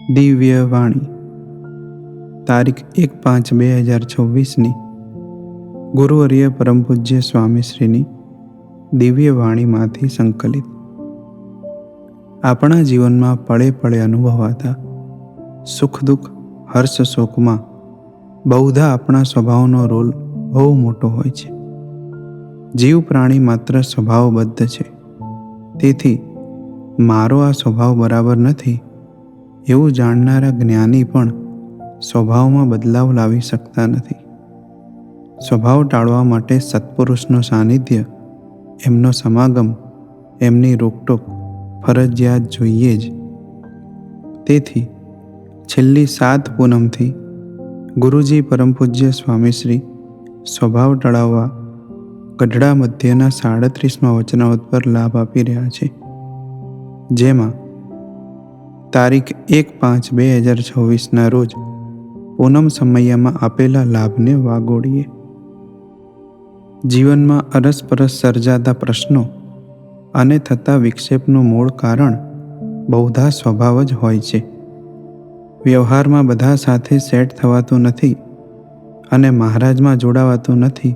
દિવ્ય વાણી તારીખ 1/5/2024ની ગુરુવર્ય પરમ પૂજ્ય સ્વામીશ્રીની દિવ્ય વાણીમાંથી સંકલિત. આપણા જીવનમાં પળે પળે અનુભવાતા સુખ દુઃખ હર્ષ શોકમાં બહુધા આપણા સ્વભાવનો રોલ બહુ મોટો હોય છે. જીવ પ્રાણી માત્ર સ્વભાવબદ્ધ છે. તેથી મારો આ સ્વભાવ બરાબર નથી એવું જાણનારા જ્ઞાની પણ સ્વભાવમાં બદલાવ લાવી શકતા નથી. સ્વભાવ ટાળવા માટે સત્પુરુષનું સાનિધ્ય, એમનો સમાગમ, એમની રોકટોક ફરજિયાત જોઈએ જ. તેથી છેલ્લી 7 પૂનમથી ગુરુજી પરમ પૂજ્ય સ્વામીશ્રી સ્વભાવ ટળાવવા ગઢડા મધ્યના 37મા વચનાવત પર લાભ આપી રહ્યા છે. જેમાં તારીખ 1/5/2024ના રોજ પૂનમ સમયમાં આપેલા લાભને વાગોડીએ. જીવનમાં અરસપરસ સર્જાતા પ્રશ્નો અને થતા વિક્ષેપનું મૂળ કારણ બહુધા સ્વભાવ જ હોય છે. વ્યવહારમાં બધા સાથે સેટ થવાતું નથી અને મહારાજમાં જોડાવાતું નથી,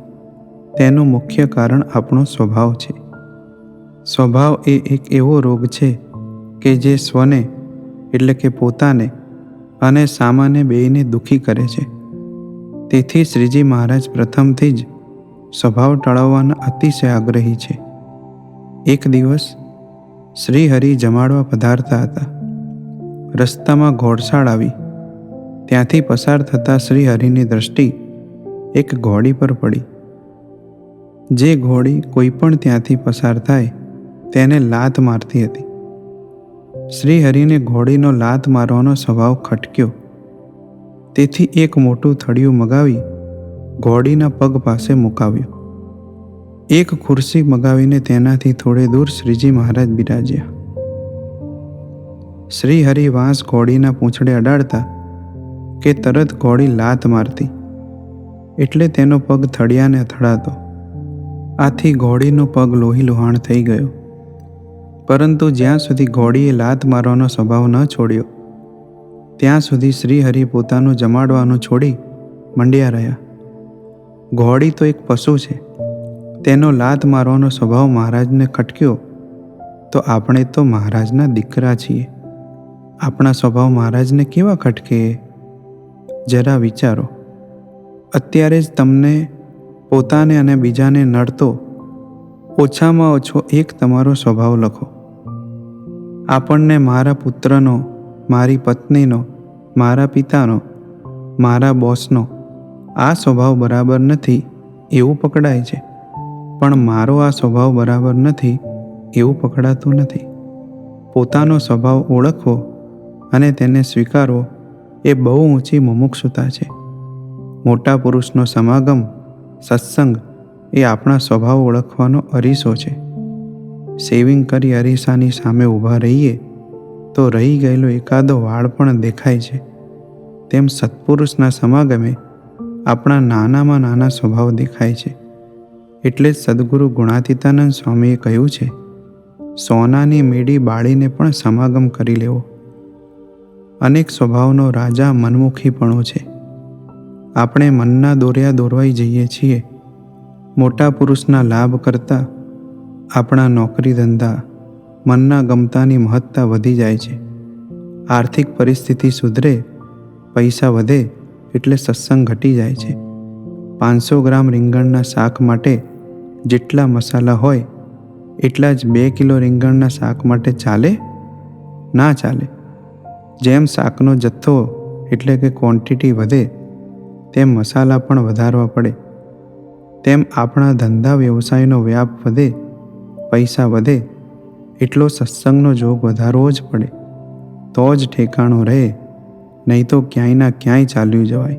તેનું મુખ્ય કારણ આપણો સ્વભાવ છે. સ્વભાવ એ એક એવો રોગ છે કે જે સ્વને એટલે કે પોતાને અને સામાન્ય બેયને દુઃખી કરે છે. તેથી શ્રીજી મહારાજ પ્રથમથી જ સ્વભાવ ટળાવવાના અતિશય આગ્રહી છે. એક દિવસ શ્રી હરિ જમાડવા પધારતા હતા. રસ્તામાં ઘોડશાળ આવી. ત્યાંથી પસાર થતા શ્રી હરિની દ્રષ્ટિ એક ઘોડી પર પડી. જે ઘોડી કોઈ પણ ત્યાંથી પસાર થાય તેને લાત મારતી હતી. શ્રી હરિને ઘોડીનો લાત મારવાનો સ્વભાવ ખટક્યો. તેથી એક મોટું થડિયું મગાવી ઘોડીના પગ પાસે મુકાવ્યો. એક ખુરશી મગાવીને તેનાથી થોડે દૂર શ્રીજી મહારાજ બિરાજ્યા. શ્રી હરિ વાંસ ઘોડીના પૂંછડે અડાડતા કે તરત ઘોડી લાત મારતી, એટલે તેનો પગ થડિયાને અથડાતો. આથી ઘોડીનો પગ લોહી લુહાણ થઈ ગયો. પરંતુ જ્યાં સુધી ઘોડીએ લાત મારવાનો સ્વભાવ ન છોડ્યો ત્યાં સુધી શ્રી હરિ પોતાનું જમાડવાનું છોડી મંડ્યા રહ્યા. ઘોડી તો એક પશુ છે, તેનો લાત મારવાનો સ્વભાવ મહારાજને ખટક્યો તો આપણે તો મહારાજના દીકરા છીએ. આપણા સ્વભાવ મહારાજને કેવા ખટકે? જરા વિચારો. અત્યારે જ તમને પોતાને અને બીજાને નડતો ઓછામાં ઓછો એક તમારો સ્વભાવ લખો. આપણને મારા પુત્રનો, મારી પત્નીનો, મારા પિતાનો, મારા બોસનો આ સ્વભાવ બરાબર નથી એવું પકડાય છે, પણ મારો આ સ્વભાવ બરાબર નથી એવું પકડાતું નથી. પોતાનો સ્વભાવ ઓળખવો અને તેને સ્વીકારવો એ બહુ ઊંચી મુમુક્ષુતા છે. મોટા પુરુષનો સમાગમ, સત્સંગ એ આપણા સ્વભાવ ઓળખવાનો અરીસો છે. શેવિંગ કરી અરીસાની સામે ઊભા રહીએ તો રહી ગયેલો એકાદો વાળ પણ દેખાય છે. તેમ સત્પુરુષના સમાગમે આપણા નાનામાં નાના સ્વભાવ દેખાય છે. એટલે જ સદગુરુ ગુણાતીતાનંદ સ્વામીએ કહ્યું છે, સોનાની મેડી બાળીને પણ સમાગમ કરી લેવો. અનેક સ્વભાવનો રાજા મનમુખીપણો છે. આપણે મનના દોર્યા દોરવાઈ જઈએ છીએ. મોટા પુરુષના લાભ કરતાં આપણા નોકરી ધંધા, મનના ગમતાની મહત્તા વધી જાય છે. આર્થિક પરિસ્થિતિ સુધરે, પૈસા વધે એટલે સત્સંગ ઘટી જાય છે. 500 ગ્રામ રીંગણના શાક માટે જેટલા મસાલા હોય એટલા જ 2 કિલો રીંગણના શાક માટે ચાલે? ના ચાલે. જેમ શાકનો જથ્થો એટલે કે ક્વોન્ટિટી વધે તેમ મસાલા પણ વધારવા પડે. તેમ આપણા ધંધા વ્યવસાયનો વ્યાપ વધે, પૈસા વધે એટલો સત્સંગનો જોગ વધારવો જ પડે. તો જ ઠેકાણું રહે, નહીં તો ક્યાંયના ક્યાંય ચાલ્યું જવાય.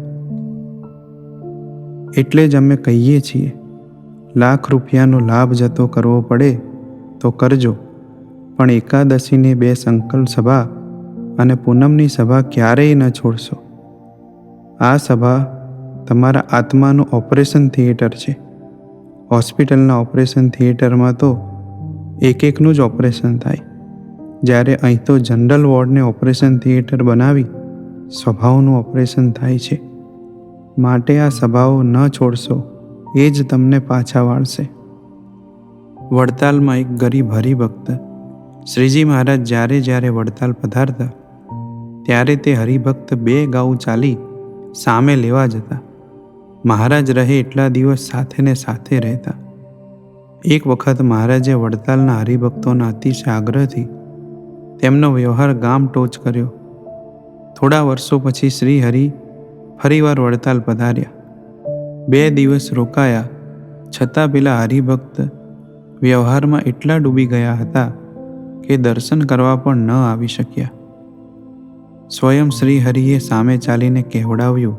એટલે જ અમે કહીએ છીએ, લાખ રૂપિયાનો લાભ જતો કરવો પડે તો કરજો, પણ એકાદશીની 2 સંકલ્પ સભા અને પૂનમની સભા ક્યારેય ન છોડશો. આ સભા તમારા આત્માનું ઓપરેશન થિયેટર છે. હોસ્પિટલના ઓપરેશન થિયેટરમાં તો એકનું જ ઓપરેશન થાય. જ્યારે અહીં તો જનરલ વોર્ડને ઓપરેશન થિયેટર બનાવી સ્વભાવનું ઓપરેશન થાય છે. માટે આ સભાઓ ન છોડશો, એ જ તમને પાછા વાળશે. વડતાલમાં એક ગરીબ હરિભક્ત શ્રીજી મહારાજ જ્યારે વડતાલ પધારતા ત્યારે તે હરિભક્ત 2 ગાઉ ચાલી સામે લેવા જતા. મહારાજ રહે એટલા દિવસ સાથે ને સાથે રહેતા. એક વખત મહારાજે વડતાલના હરિભક્તોના અતિશય આગ્રહથી તેમનો વ્યવહાર ગામ ટોચ કર્યો. થોડા વર્ષો પછી શ્રી હરિ ફરીવાર વડતાલ પધાર્યા. 2 દિવસ રોકાયા, છતાં પેલા હરિભક્ત વ્યવહારમાં એટલા ડૂબી ગયા હતા કે દર્શન કરવા પણ ન આવી શક્યા. સ્વયં શ્રી હરિએ સામે ચાલીને કહેવડાવ્યું,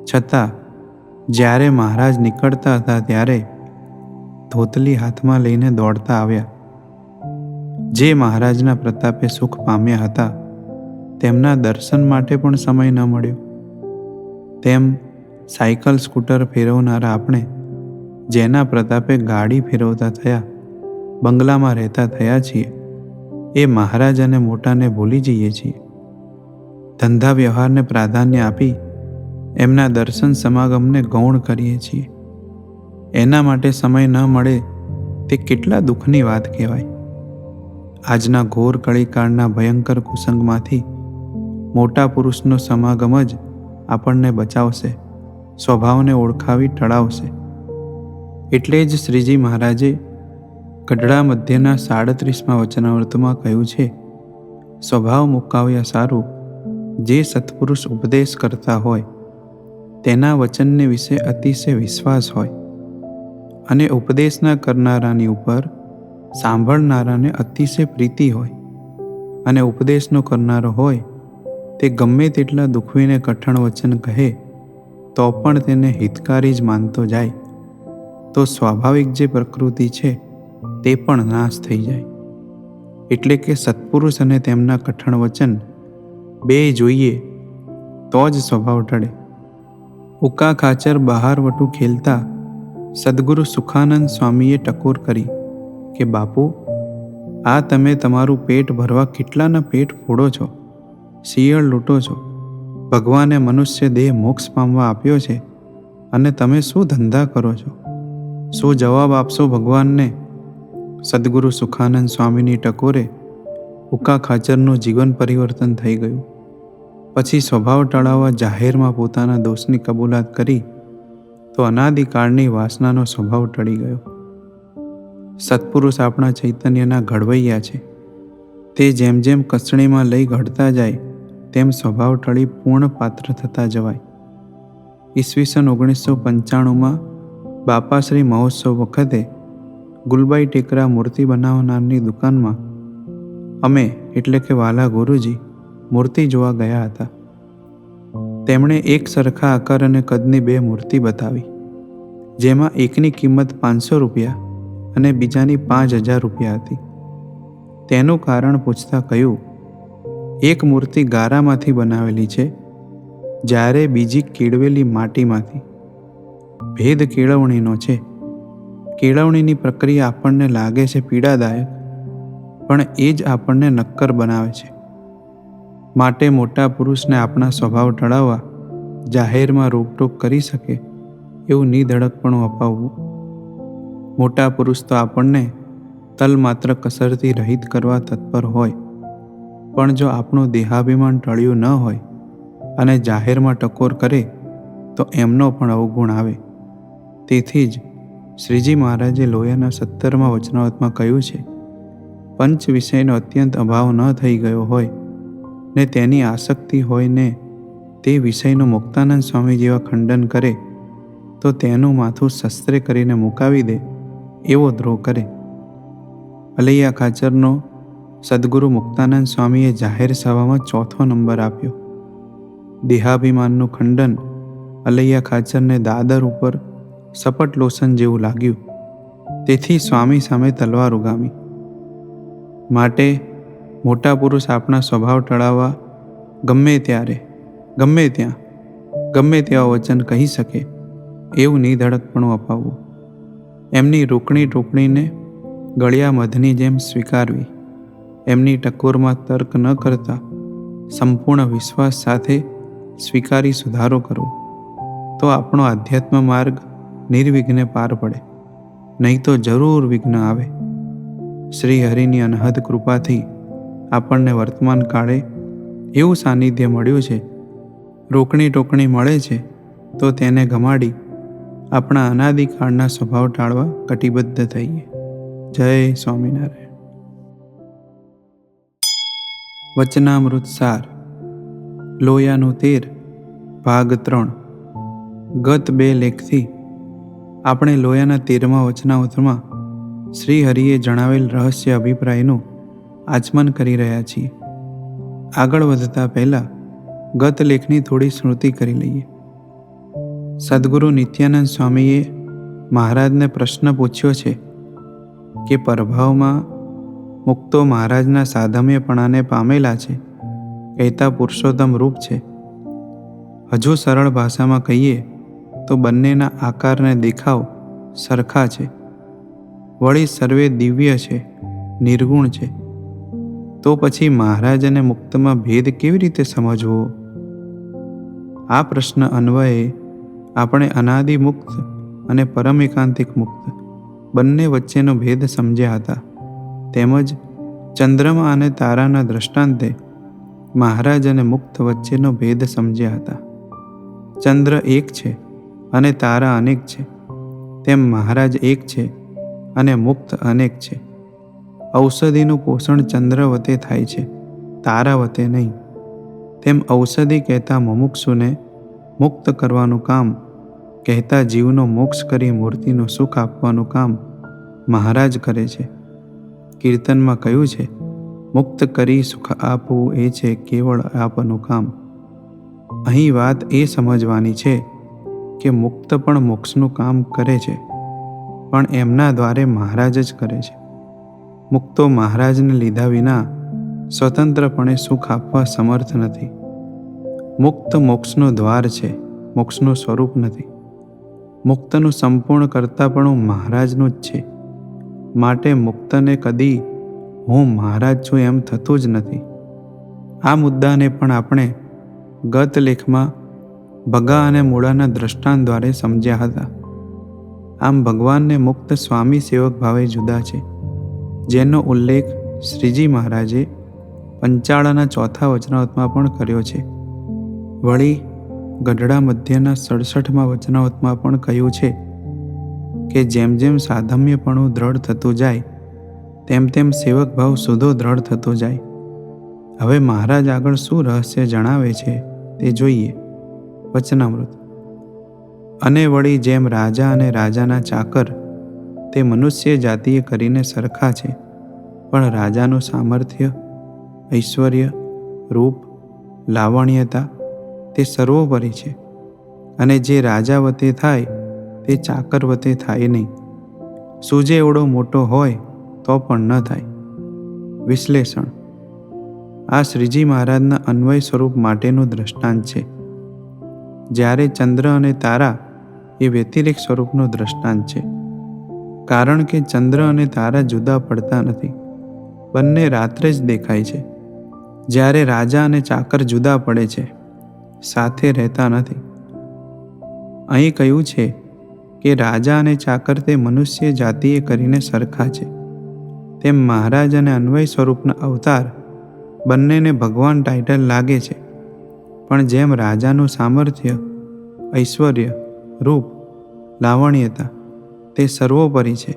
છતાં જ્યારે મહારાજ નીકળતા હતા ત્યારે ધોતલી હાથમાં લઈને દોડતા આવ્યા. જે મહારાજના પ્રતાપે સુખ પામ્યા હતા તેમના દર્શન માટે પણ સમય ન મળ્યો. તેમ સાયકલ સ્કૂટર ફેરવનારા આપણે જેના પ્રતાપે ગાડી ફેરવતા થયા, બંગલામાં રહેતા થયા છીએ, એ મહારાજ અને મોટાને ભૂલી જઈએ છીએ. ધંધા વ્યવહારને પ્રાધાન્ય આપી એમના દર્શન સમાગમને ગૌણ કરીએ છીએ. એના માટે સમય ન મળે તે કેટલા દુઃખની વાત કહેવાય. આજના ઘોર કળીકાળના ભયંકર કુસંગમાંથી મોટા પુરુષનો સમાગમ જ આપણને બચાવશે, સ્વભાવને ઓળખાવી ટળાવશે. એટલે જ શ્રીજી મહારાજે ગઢડા મધ્યના 37મા વચનામૃતમાં કહ્યું છે, સ્વભાવ મુકાવ્યા સારું, જે સત્પુરુષ ઉપદેશ કરતા હોય તેના વચનને વિશે અતિશય વિશ્વાસ હોય અને ઉપદેશના કરનારાની ઉપર સાંભળનારાને અતિશય પ્રીતિ હોય અને ઉપદેશનો કરનારો હોય તે ગમે તેટલા દુખવીને કઠણ વચન કહે તો પણ તેને હિતકારી જ માનતો જાય, તો સ્વાભાવિક જે પ્રકૃતિ છે તે પણ નાશ થઈ જાય. એટલે કે સત્પુરુષ અને તેમના કઠણ વચન 2 જોઈએ તો જ સ્વભાવ ટળે. ઉકા ખાચર બહાર વટું ખેલતા સદગુરુ સુખાનંદ સ્વામીએ ટકોર કરી કે બાપુ, આ તમે તમારું પેટ ભરવા કેટલાના પેટ ફોડો છો, શિયળ લૂંટો છો. ભગવાને મનુષ્ય દેહ મોક્ષ પામવા આપ્યો છે અને તમે શું ધંધા કરો છો? શું જવાબ આપશો ભગવાનને? સદગુરુ સુખાનંદ સ્વામીની ટકોરે ઉકા ખાચરનું જીવન પરિવર્તન થઈ ગયું. પછી સ્વભાવ ટળાવવા જાહેરમાં પોતાના દોષની કબૂલાત કરી તો અનાદિકાળની વાસનાનો સ્વભાવ ટળી ગયો. સત્પુરુષ આપણા ચૈતન્યના ઘડવૈયા છે. તે જેમ જેમ કસણીમાં લઈ ઘડતા જાય તેમ સ્વભાવ ટળી પૂર્ણ પાત્ર થતા જવાય. ઈસવીસન 1995માં બાપાશ્રી મહોત્સવ વખતે ગુલબાઈ ટેકરા મૂર્તિ બનાવનારની દુકાનમાં અમે એટલે કે વાલા ગુરુજી મૂર્તિ જોવા ગયા હતા. તેમણે એક સરખા આકાર અને કદની 2 મૂર્તિ બતાવી, જેમાં એકની કિંમત 500 રૂપિયા અને બીજાની 5000 રૂપિયા હતી. તેનું કારણ પૂછતા કહ્યું, એક મૂર્તિ ગારામાંથી બનાવેલી છે, જ્યારે બીજી કેળવેલી માટીમાંથી. ભેદ કેળવણીનો છે. કેળવણીની પ્રક્રિયા આપણને લાગે છે પીડાદાયક, પણ એ જ આપણને નક્કર બનાવે છે. માટે મોટા પુરુષને આપણા સ્વભાવ ટળાવવા જાહેરમાં રોકટોક કરી શકે એવું નિધડકપણું અપાવવું. મોટા પુરુષ તો આપણને તલ માત્ર કસરથી રહિત કરવા તત્પર હોય, પણ જો આપણું દેહાભિમાન ટળ્યું ન હોય અને જાહેરમાં ટકોર કરે તો એમનો પણ અવગુણ આવે. તેથી જ શ્રીજી મહારાજે લોયાના 17મા વચનામૃતમાં કહ્યું છે, પંચ વિષયનો અત્યંત અભાવ ન થઈ ગયો હોય ને તેની આસક્તિ હોય ને તે વિષયનું મુક્તાનંદ સ્વામી જેવા ખંડન કરે તો તેનું માથું શસ્ત્રે કરીને મુકાવી દે એવો દ્રોહ કરે. અલૈયા ખાચરનો સદગુરુ મુક્તાનંદ સ્વામીએ જાહેર સભામાં 4થો નંબર આપ્યો. દેહાભિમાનનું ખંડન અલૈયા ખાચરને દાદર ઉપર સપટ લોસન જેવું લાગ્યું. તેથી સ્વામી સામે તલવાર ઉગામી. માટે મોટા પુરુષ આપણા સ્વભાવ ટળાવવા ગમે ત્યારે, ગમે ત્યાં, ગમે તેવા વચન કહી શકે એવું નિધડકપણું અપાવવું. એમની રોકણી ટોકણીને ગળ્યા મધની જેમ સ્વીકારવી. એમની ટકોરમાં તર્ક ન કરતા સંપૂર્ણ વિશ્વાસ સાથે સ્વીકારી સુધારો કરવો, તો આપણો આધ્યાત્મ માર્ગ નિર્વિઘ્ને પાર પડે. નહીં તો જરૂર વિઘ્ન આવે. શ્રી હરિની અનહદ કૃપાથી આપણને વર્તમાન કાળે એવું સાનિધ્ય મળ્યું છે. રોકણી ટોકણી મળે છે તો તેને ગમાડી આપણા અનાદિકાળના સ્વભાવ ટાળવા કટિબદ્ધ થઈએ. જય સ્વામિનારાયણ. વચનામૃત સાર, લોયાનું તેર, ભાગ 3. ગત 2 લેખથી આપણે લોયાના 13મા વચનામૃતમાં શ્રી હરિએ જણાવેલ રહસ્ય અભિપ્રાયનું આચમન કરી રહ્યા છીએ. આગળ વધતા પહેલાં ગત લેખની થોડી સ્મૃતિ કરી લઈએ. સદ્ગુરુ નિત્યાનંદ સ્વામીએ મહારાજને પ્રશ્ન પૂછ્યો છે કે પ્રભાવમાં મુક્તો મહારાજના સાધમ્યપણાને પામેલા છે, કહેતા પુરુષોત્તમ રૂપ છે. હજુ સરળ ભાષામાં કહીએ તો બંનેના આકારને દેખાવ સરખા છે. વળી સર્વે દિવ્ય છે, નિર્ગુણ છે. તો પછી મહારાજ અને મુક્તમાં ભેદ કેવી રીતે સમજવો? આ પ્રશ્ન અન્વયે આપણે અનાદિ મુક્ત અને પરમ એકાંતિક મુક્ત બંને વચ્ચેનો ભેદ સમજ્યા હતા. તેમજ ચંદ્રમા અને તારાના દ્રષ્ટાંતે મહારાજ અને મુક્ત વચ્ચેનો ભેદ સમજ્યા હતા. ચંદ્ર એક છે અને તારા અનેક છે, તેમ મહારાજ એક છે અને મુક્ત અનેક છે. ઔષધિનું પોષણ ચંદ્ર વતે થાય છે, તારા વતે નહીં. તેમ ઔષધિ કહેતા મુમુક્ષુને મુક્ત કરવાનું કામ, કહેતા જીવનો મોક્ષ કરી મૂર્તિનું સુખ આપવાનું કામ મહારાજ કરે છે. કીર્તનમાં કહ્યું છે, મુક્ત કરી સુખ આપવું એ છે કેવળ આપનું કામ. અહીં વાત એ સમજવાની છે કે મુક્ત પણ મોક્ષનું કામ કરે છે, પણ એમના દ્વારે મહારાજ જ કરે છે. મુક્તો મહારાજને લીધા વિના સ્વતંત્રપણે સુખ આપવા સમર્થ નથી. મુક્ત મોક્ષનું દ્વાર છે, મોક્ષનું સ્વરૂપ નથી. મુક્તનું સંપૂર્ણ કર્તાપણું મહારાજનું જ છે. માટે મુક્તને કદી હું મહારાજ છું એમ થતું જ નથી. આ મુદ્દાને પણ આપણે ગત લેખમાં ભગા અને મૂળાના દ્રષ્ટાંત દ્વારે સમજ્યા હતા. આમ ભગવાનને મુક્ત સ્વામી સેવક ભાવે જુદા છે, જેનો ઉલ્લેખ શ્રીજી મહારાજે પંચાળાના 4થા વચનામૃતમાં પણ કર્યો છે. વળી ગઢડા મધ્યના 67મા વચનામૃતમાં પણ કહ્યું છે કે જેમ જેમ સાધમ્યપણું દ્રઢ થતું જાય તેમ તેમ સેવક ભાવ સુધો દ્રઢ થતો જાય. હવે મહારાજ આગળ શું રહસ્ય જણાવે છે તે જોઈએ. વચનામૃત. અને વળી જેમ રાજા અને રાજાના ચાકર તે મનુષ્ય જાતિએ કરીને સરખા છે, પણ રાજાનું સામર્થ્ય, ઐશ્વર્ય, રૂપ, લાવણ્યતા તે સર્વોપરી છે. અને જે રાજા વતે થાય તે ચાકર વતે થાય નહીં. સૂજે એવડો મોટો હોય તો પણ ન થાય. વિશ્લેષણ. આ શ્રીજી મહારાજના અન્વય સ્વરૂપ માટેનું દ્રષ્ટાંત છે, જ્યારે ચંદ્ર અને તારા એ વ્યતિરેક સ્વરૂપનું દ્રષ્ટાંત છે. કારણ કે ચંદ્ર અને તારા જુદા પડતા નથી, બંને રાત્રે જ દેખાય છે. જ્યારે રાજા અને ચાકર જુદા પડે છે, સાથે રહેતા નથી. અહીં કહ્યું છે કે રાજા અને ચાકર તે મનુષ્ય જાતિએ કરીને સરખા છે, તેમ મહારાજ અને અન્વય સ્વરૂપના અવતાર બંનેને ભગવાન ટાઇટલ લાગે છે. પણ જેમ રાજાનું સામર્થ્ય, ઐશ્વર્ય, રૂપ, લાવણ્યતા તે સર્વોપરી છે,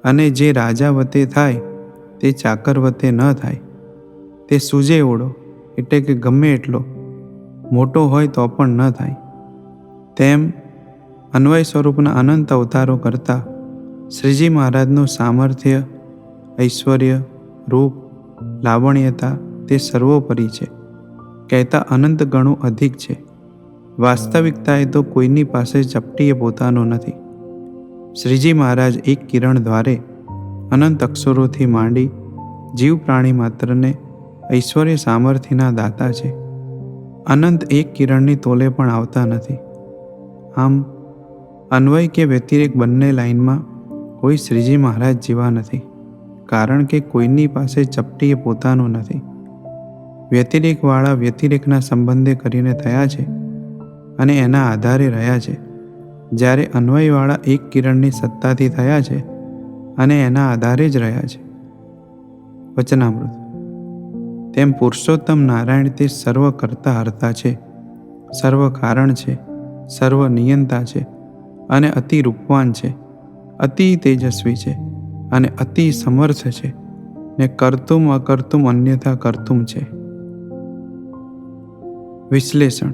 અને જે રાજા વતે થાય તે ચાકર વતે ન થાય. તે સૂજે એવડો એટલે કે ગમે એટલો મોટો હોય તો પણ ન થાય. તેમ અન્વય સ્વરૂપના અનંત અવતારો કરતાં શ્રીજી મહારાજનું સામર્થ્ય, ઐશ્વર્ય, રૂપ, લાવણ્યતા તે સર્વોપરી છે, કહેતા અનંત ગણું અધિક છે. વાસ્તવિકતાએ તો કોઈની પાસે ચપટીએ પોતાનો નથી. શ્રીજી મહારાજ એક કિરણ દ્વારે અનંત અક્ષરોથી માંડી જીવ પ્રાણી માત્રને ઐશ્વર્ય સામર્થ્યના દાતા છે. અનંત એક કિરણની તોલે પણ આવતા નથી. આમ અન્વય કે વ્યતિરેક બંને લાઈનમાં કોઈ શ્રીજી મહારાજ જેવા નથી. કારણ કે કોઈની પાસે ચપટીએ પોતાનું નથી. વ્યતિરેકવાળા વ્યતિરેકના સંબંધે કરીને થયા છે અને એના આધારે રહ્યા છે, જ્યારે અન્વયવાળા એક કિરણની સત્તાથી થયા છે અને એના આધારે જ રહ્યા છે. વચનામૃત. તેમ પુરુષોત્તમ નારાયણ તે સર્વ કરતા હર્તા છે, સર્વ કારણ છે, સર્વ નિયંતા છે અને અતિ રૂપવાન છે, અતિ તેજસ્વી છે અને અતિ સમર્થ છે ને કર્તુમ અકર્તુમ અન્યથા કર્તુમ છે. વિશ્લેષણ.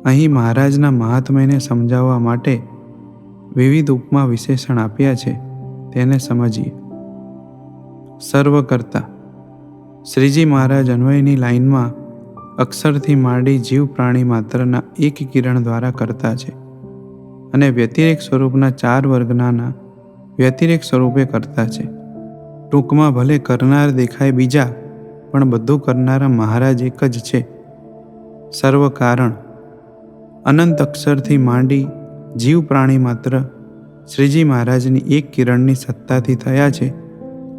અહીં મહારાજના મહાત્મ્યને સમજાવવા માટે વિવિધ ઉપમા વિશેષણ આપ્યા છે, તેને સમજીએ. સર્વકર્તા. શ્રીજી મહારાજ અન્વયની લાઈનમાં અક્ષરથી માંડી જીવ પ્રાણી માત્રના એક કિરણ દ્વારા કરતા છે અને વ્યતિરેક સ્વરૂપના 4 વર્ગના વ્યતિરેક સ્વરૂપે કરતા છે. ટૂંકમાં ભલે કરનાર દેખાય બીજા, પણ બધું કરનારા મહારાજ એક જ છે. સર્વ કારણ. અનંત અક્ષરથી માંડી જીવ પ્રાણી માત્ર શ્રીજી મહારાજની એક કિરણની સત્તાથી થયા છે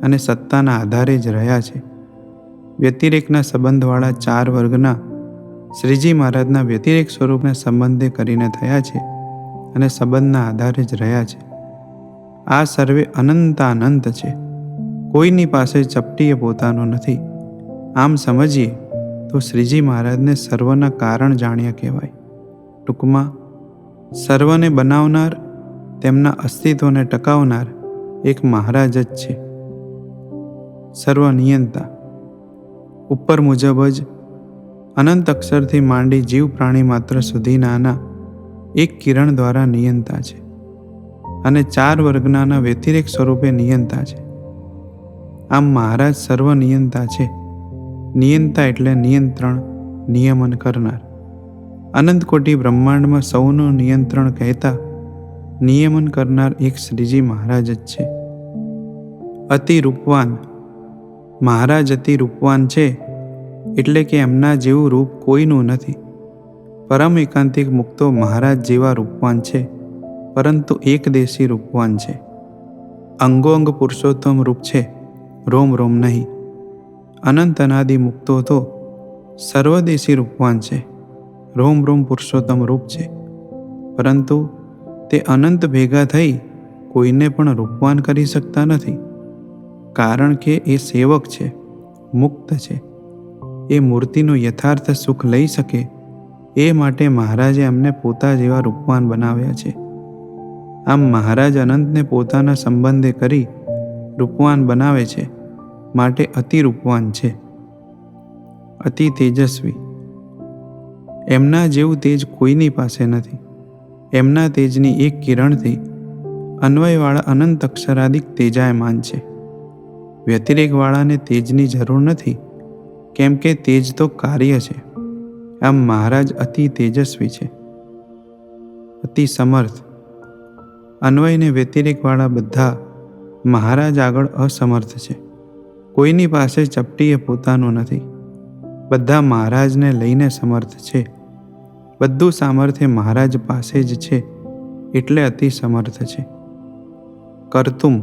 અને સત્તાના આધારે જ રહ્યા છે. વ્યતિરેકના સંબંધવાળા 4 વર્ગના શ્રીજી મહારાજના વ્યતિરેક સ્વરૂપના સંબંધે કરીને થયા છે અને સંબંધના આધારે જ રહ્યા છે. આ સર્વે અનંતાનંત છે. કોઈની પાસે ચપટીએ પોતાનો નથી. આમ સમજીએ તો શ્રીજી મહારાજને સર્વના કારણ જાણ્યા કહેવાય. ટૂંકમાં સર્વને બનાવનાર, તેમના અસ્તિત્વને ટકાવનાર એક મહારાજ જ છે. સર્વનિયંતા. ઉપર મુજબ જ અનંત અક્ષરથી માંડી જીવ પ્રાણી માત્ર સુધીનાના એક કિરણ દ્વારા નિયંતા છે અને 4 વર્ગના વ્યતિરેક સ્વરૂપે નિયંતા છે. આમ મહારાજ સર્વનિયંતા છે. નિયંતા એટલે નિયંત્રણ, નિયમન કરનાર. અનંત કોટી બ્રહ્માંડમાં સૌનું નિયંત્રણ કહેતા નિયમન કરનાર એક શ્રીજી મહારાજ જ છે. અતિ રૂપવાન. મહારાજ અતિ રૂપવાન છે એટલે કે એમના જેવું રૂપ કોઈનું નથી. પરમ એકાંતિક મુક્તો મહારાજ જેવા રૂપવાન છે, પરંતુ એકદેશી રૂપવાન છે. અંગોઅંગ પુરુષોત્તમ રૂપ છે, રોમ રોમ નહીં. અનંત અનાદિ મુક્તો તો સર્વદેશી રૂપવાન છે, રોમ રોમ પુરુષોત્તમ રૂપ છે, પરંતુ તે અનંત ભેગા થઈ કોઈને પણ રૂપવાન કરી શકતા નથી, કારણ કે એ સેવક છે, મુક્ત છે. એ મૂર્તિનું યથાર્થ સુખ લઈ શકે એ માટે મહારાજે એમને પોતા જેવા રૂપવાન બનાવ્યા છે. આમ મહારાજ અનંતને પોતાના સંબંધે કરી રૂપવાન બનાવે છે, માટે અતિ રૂપવાન છે. અતિ તેજસ્વી. એમના જેવું તેજ કોઈની પાસે નથી. એમના તેજની એક કિરણથી અન્વયવાળા અનંત અક્ષરાદિક તેજાયમાન છે. વ્યતિરેકવાળાને તેજની જરૂર નથી, કેમ કે તેજ તો કાર્ય છે. આમ મહારાજ અતિ તેજસ્વી છે. અતિ સમર્થ. અન્વયને વ્યતિરેકવાળા બધા મહારાજ આગળ અસમર્થ છે. કોઈની પાસે ચપટીએ પોતાનું નથી. બધા મહારાજને લઈને સમર્થ છે. બધું સામર્થ્ય મહારાજ પાસે જ છે, એટલે અતિ સમર્થ છે. કર્તુમ.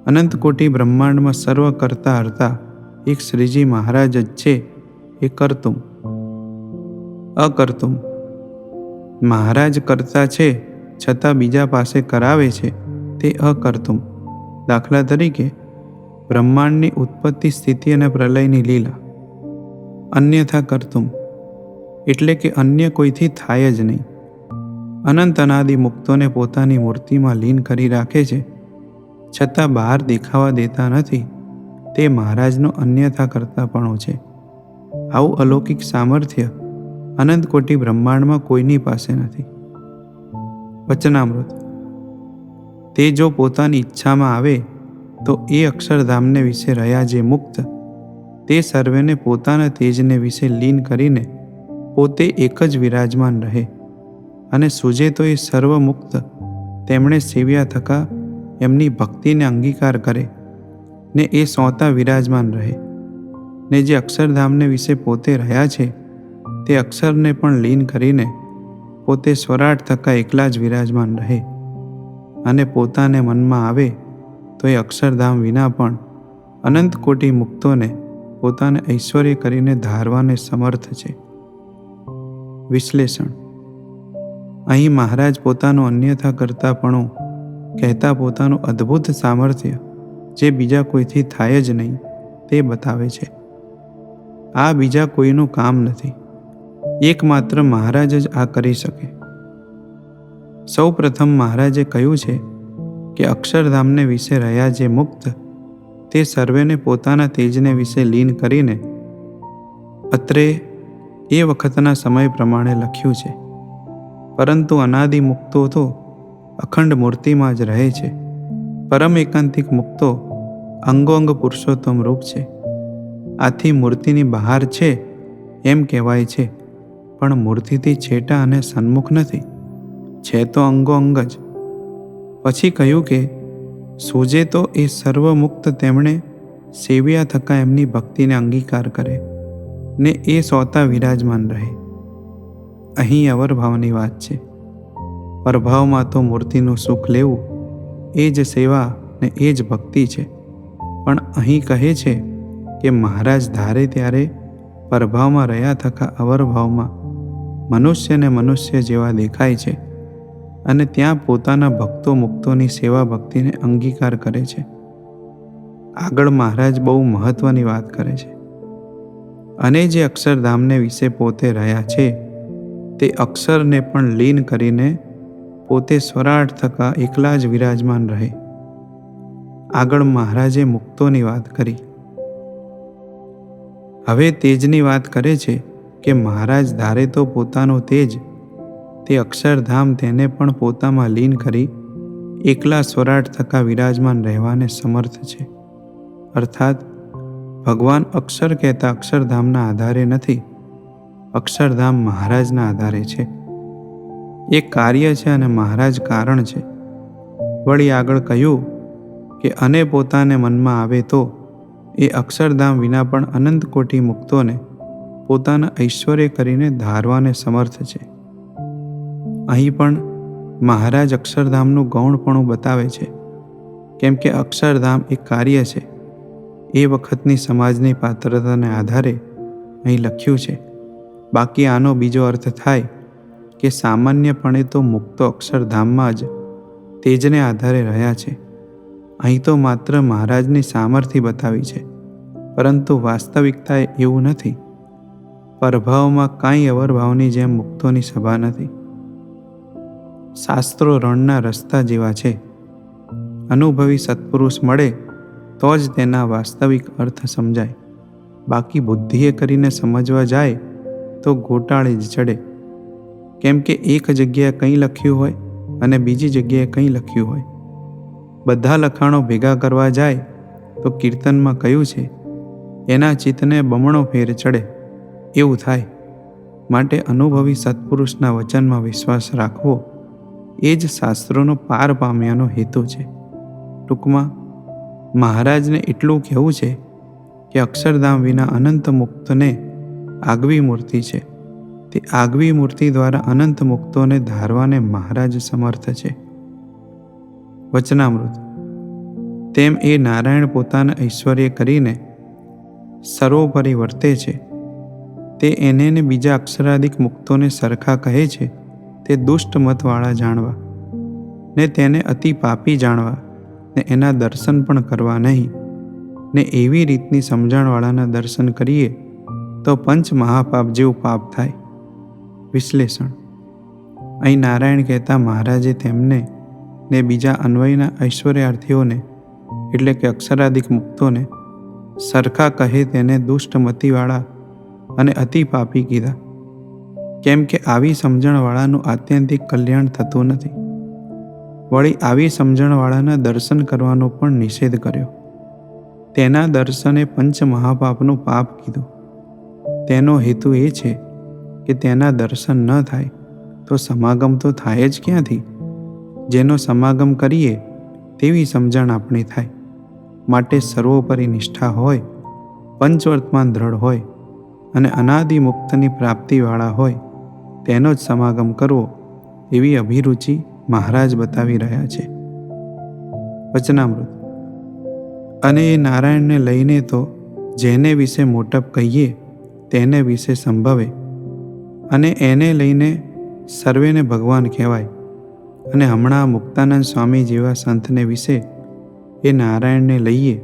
અનંત કોટી બ્રહ્માંડમાં સર્વ કરતા હરતા એક શ્રીજી મહારાજ જ છે, એ કર્તુમ. અકર્તુમ. મહારાજ કરતા છે છતાં બીજા પાસે કરાવે છે, તે અકર્તુમ. દાખલા તરીકે બ્રહ્માંડની ઉત્પત્તિ, સ્થિતિ અને પ્રલયની લીલા. અન્યથા કર્તુમ એટલે કે અન્ય કોઈથી થાય જ નહીં. અનંત અનાદિ મુક્તોને પોતાની મૂર્તિમાં લીન કરી રાખે છે, છતાં બહાર દેખાવા દેતા નથી. તે મહારાજનું અન્યથા કરતાપણું છે. આવું અલૌકિક સામર્થ્ય અનંત કોટી બ્રહ્માંડમાં કોઈની પાસે નથી. વચનામૃત. તે જો પોતાની ઈચ્છામાં આવે તો એ અક્ષરધામને વિશે રહ્યા જે મુક્ત, તે સર્વેને પોતાના તેજને વિશે લીન કરીને પોતે એક જ વિરાજમાન રહે અને સૂજે તો એ સર્વમુક્ત તેમણે સેવ્યા થકા એમની ભક્તિને અંગીકાર કરે ને એ સોંતા વિરાજમાન રહે. ને જે અક્ષરધામને વિશે પોતે રહ્યા છે તે અક્ષરને પણ લીન કરીને પોતે સ્વરાટ થકા એકલા જ વિરાજમાન રહે અને પોતાને મનમાં આવે તો એ અક્ષરધામ વિના પણ અનંત કોટી મુક્તોને પોતાને ઐશ્વર્ય કરીને ધારવાને સમર્થ છે. વિશ્લેષણ. અહીં મહારાજ પોતાનું અન્યથા કરતાપણું કહેતા પોતાનું અદ્ભુત સામર્થ્ય જે બીજા કોઈથી થાય જ નહીં તે બતાવે છે. આ બીજા કોઈનું કામ નથી, એકમાત્ર મહારાજ જ આ કરી શકે. સૌ પ્રથમ મહારાજે કહ્યું છે કે અક્ષરધામને વિશે રહ્યા જે મુક્ત તે સર્વેને પોતાના તેજને વિશે લીન કરીને અત્રે એ વખતના સમય પ્રમાણે લખ્યું છે. પરંતુ અનાદિ મુક્તો તો અખંડ મૂર્તિમાં જ રહે છે. પરમ એકાંતિક મુક્તો અંગોંગ પુરુષોત્તમ રૂપ છે. આથી મૂર્તિની બહાર છે એમ કહેવાય છે, પણ મૂર્તિથી છેટા અને સન્મુખ નથી, છે તો અંગો અંગ જ. પછી કહ્યું કે સૂજે તો એ સર્વમુક્ત તેમણે સેવ્યા થકા એમની ભક્તિને અંગીકાર કરે ને એ સોતા વિરાજમાન રહે. અહીં અવરભાવની વાત છે. પરભાવમાં તો મૂર્તિનું સુખ લેવું એ જ સેવા ને એ જ ભક્તિ છે. પણ અહીં કહે છે કે મહારાજ ધારે ત્યારે પરભાવમાં રહ્યા થકા અવરભાવમાં મનુષ્યને મનુષ્ય જેવા દેખાય છે અને ત્યાં પોતાના ભક્તો મુક્તોની સેવા ભક્તિને અંગીકાર કરે છે. આગળ મહારાજ બહુ મહત્વની વાત કરે છે. અને જે અક્ષરધામને વિશે પોતે રહ્યા છે તે અક્ષરને પણ લીન કરીને પોતે સ્વરાટ થકા એકલા જ વિરાજમાન રહે. આગળ મહારાજે મુક્તોની વાત કરી. હવે તેજની વાત કરે છે કે મહારાજ ધારે તો પોતાનું તેજ તે અક્ષરધામ તેને પણ પોતામાં લીન કરી એકલા સ્વરાટ થકા વિરાજમાન રહેવાને સમર્થ છે. અર્થાત ભગવાન અક્ષર કહેતા અક્ષરધામના આધારે નથી, અક્ષરધામ મહારાજના આધારે છે. એ કાર્ય છે અને મહારાજ કારણ છે. વળી આગળ કહ્યું કે અને પોતાને મનમાં આવે તો એ અક્ષરધામ વિના પણ અનંત કોટી મુક્તોને પોતાના ઐશ્વર્ય કરીને ધારવાને સમર્થ છે. અહીં પણ મહારાજ અક્ષરધામનું ગૌણપણું બતાવે છે, કેમ કે અક્ષરધામ એક કાર્ય છે. એ વખતની સમાજની પાત્રતાને આધારે અહીં લખ્યું છે. બાકી આનો બીજો અર્થ થાય કે સામાન્યપણે તો મુક્તો અક્ષરધામમાં જ તેજને આધારે રહ્યા છે. અહીં તો માત્ર મહારાજની સામર્થ્ય બતાવી છે, પરંતુ વાસ્તવિકતાએ એવું નથી. પરભાવમાં કાંઈ અવરભાવની જેમ મુક્તોની સભા નથી. શાસ્ત્રો રણના રસ્તા જેવા છે. અનુભવી સત્પુરુષ મળે તો જ તેના વાસ્તવિક અર્થ સમજાય. બાકી બુદ્ધિએ કરીને સમજવા જાય તો ગોટાળે જ ચડે. કેમ કે એક જગ્યાએ કંઈ લખ્યું હોય અને બીજી જગ્યાએ કંઈ લખ્યું હોય. બધા લખાણો ભેગા કરવા જાય તો કીર્તનમાં કહ્યું છે એના ચિત્તને બમણો ફેર ચડે એવું થાય. માટે અનુભવી સત્પુરુષના વચનમાં વિશ્વાસ રાખવો એ જ શાસ્ત્રોનો પાર પામ્યાનો હેતુ છે. ટૂંકમાં મહારાજને એટલું કહેવું છે કે અક્ષરધામ વિના અનંત મુક્તને આગવી મૂર્તિ છે. તે આગવી મૂર્તિ દ્વારા અનંત મુક્તોને ધારવાને મહારાજ સમર્થ છે. વચનામૃત. તેમ એ નારાયણ પોતાના ઐશ્વર્ય કરીને સર્વોપરી વર્તે છે. તે એને ને બીજા અક્ષરાદિક મુક્તોને સરખા કહે છે તે દુષ્ટ મતવાળા જાણવા ને તેને અતિ પાપી જાણવા ને એના દર્શન પણ કરવા નહીં ને એવી રીતની સમજણવાળાના દર્શન કરીએ તો પંચ મહાપાપ જેવું પાપ થાય. વિશ્લેષણ. અહીં નારાયણ કહેતા મહારાજે તેમને ને બીજા અન્વયના ઐશ્વર્યાર્થીઓને એટલે કે અક્ષરાદિક મુક્તોને સરખા કહે તેને દુષ્ટમતીવાળા અને અતિ પાપી કીધા. કેમ કે આવી સમજણવાળાનું આત્યંતિક કલ્યાણ થતું નથી. વળી આવી સમજણવાળાના દર્શન કરવાનો પણ નિષેધ કર્યો. તેના દર્શને પંચ મહાપાપનું પાપ કીધું. તેનો હેતુ એ છે કે તેના દર્શન ન થાય તો સમાગમ તો થાય જ ક્યાંથી? જેનો સમાગમ કરીએ તેવી સમજણ આપણી થાય. માટે સર્વોપરી નિષ્ઠા હોય, પંચવર્તમાન દ્રઢ હોય અને અનાદિ મુક્તની પ્રાપ્તિવાળા હોય તેનો જ સમાગમ કરવો એવી અભિરુચિ મહારાજ બતાવી રહ્યા છે. વચનામૃત. અને એ નારાયણને લઈને તો જેને વિશે મોટપ કહીએ તેને વિશે સંભવે, અને એને લઈને સર્વેને ભગવાન કહેવાય. અને હમણાં મુક્તાનંદ સ્વામી જેવા સંતને વિશે એ નારાયણને લઈએ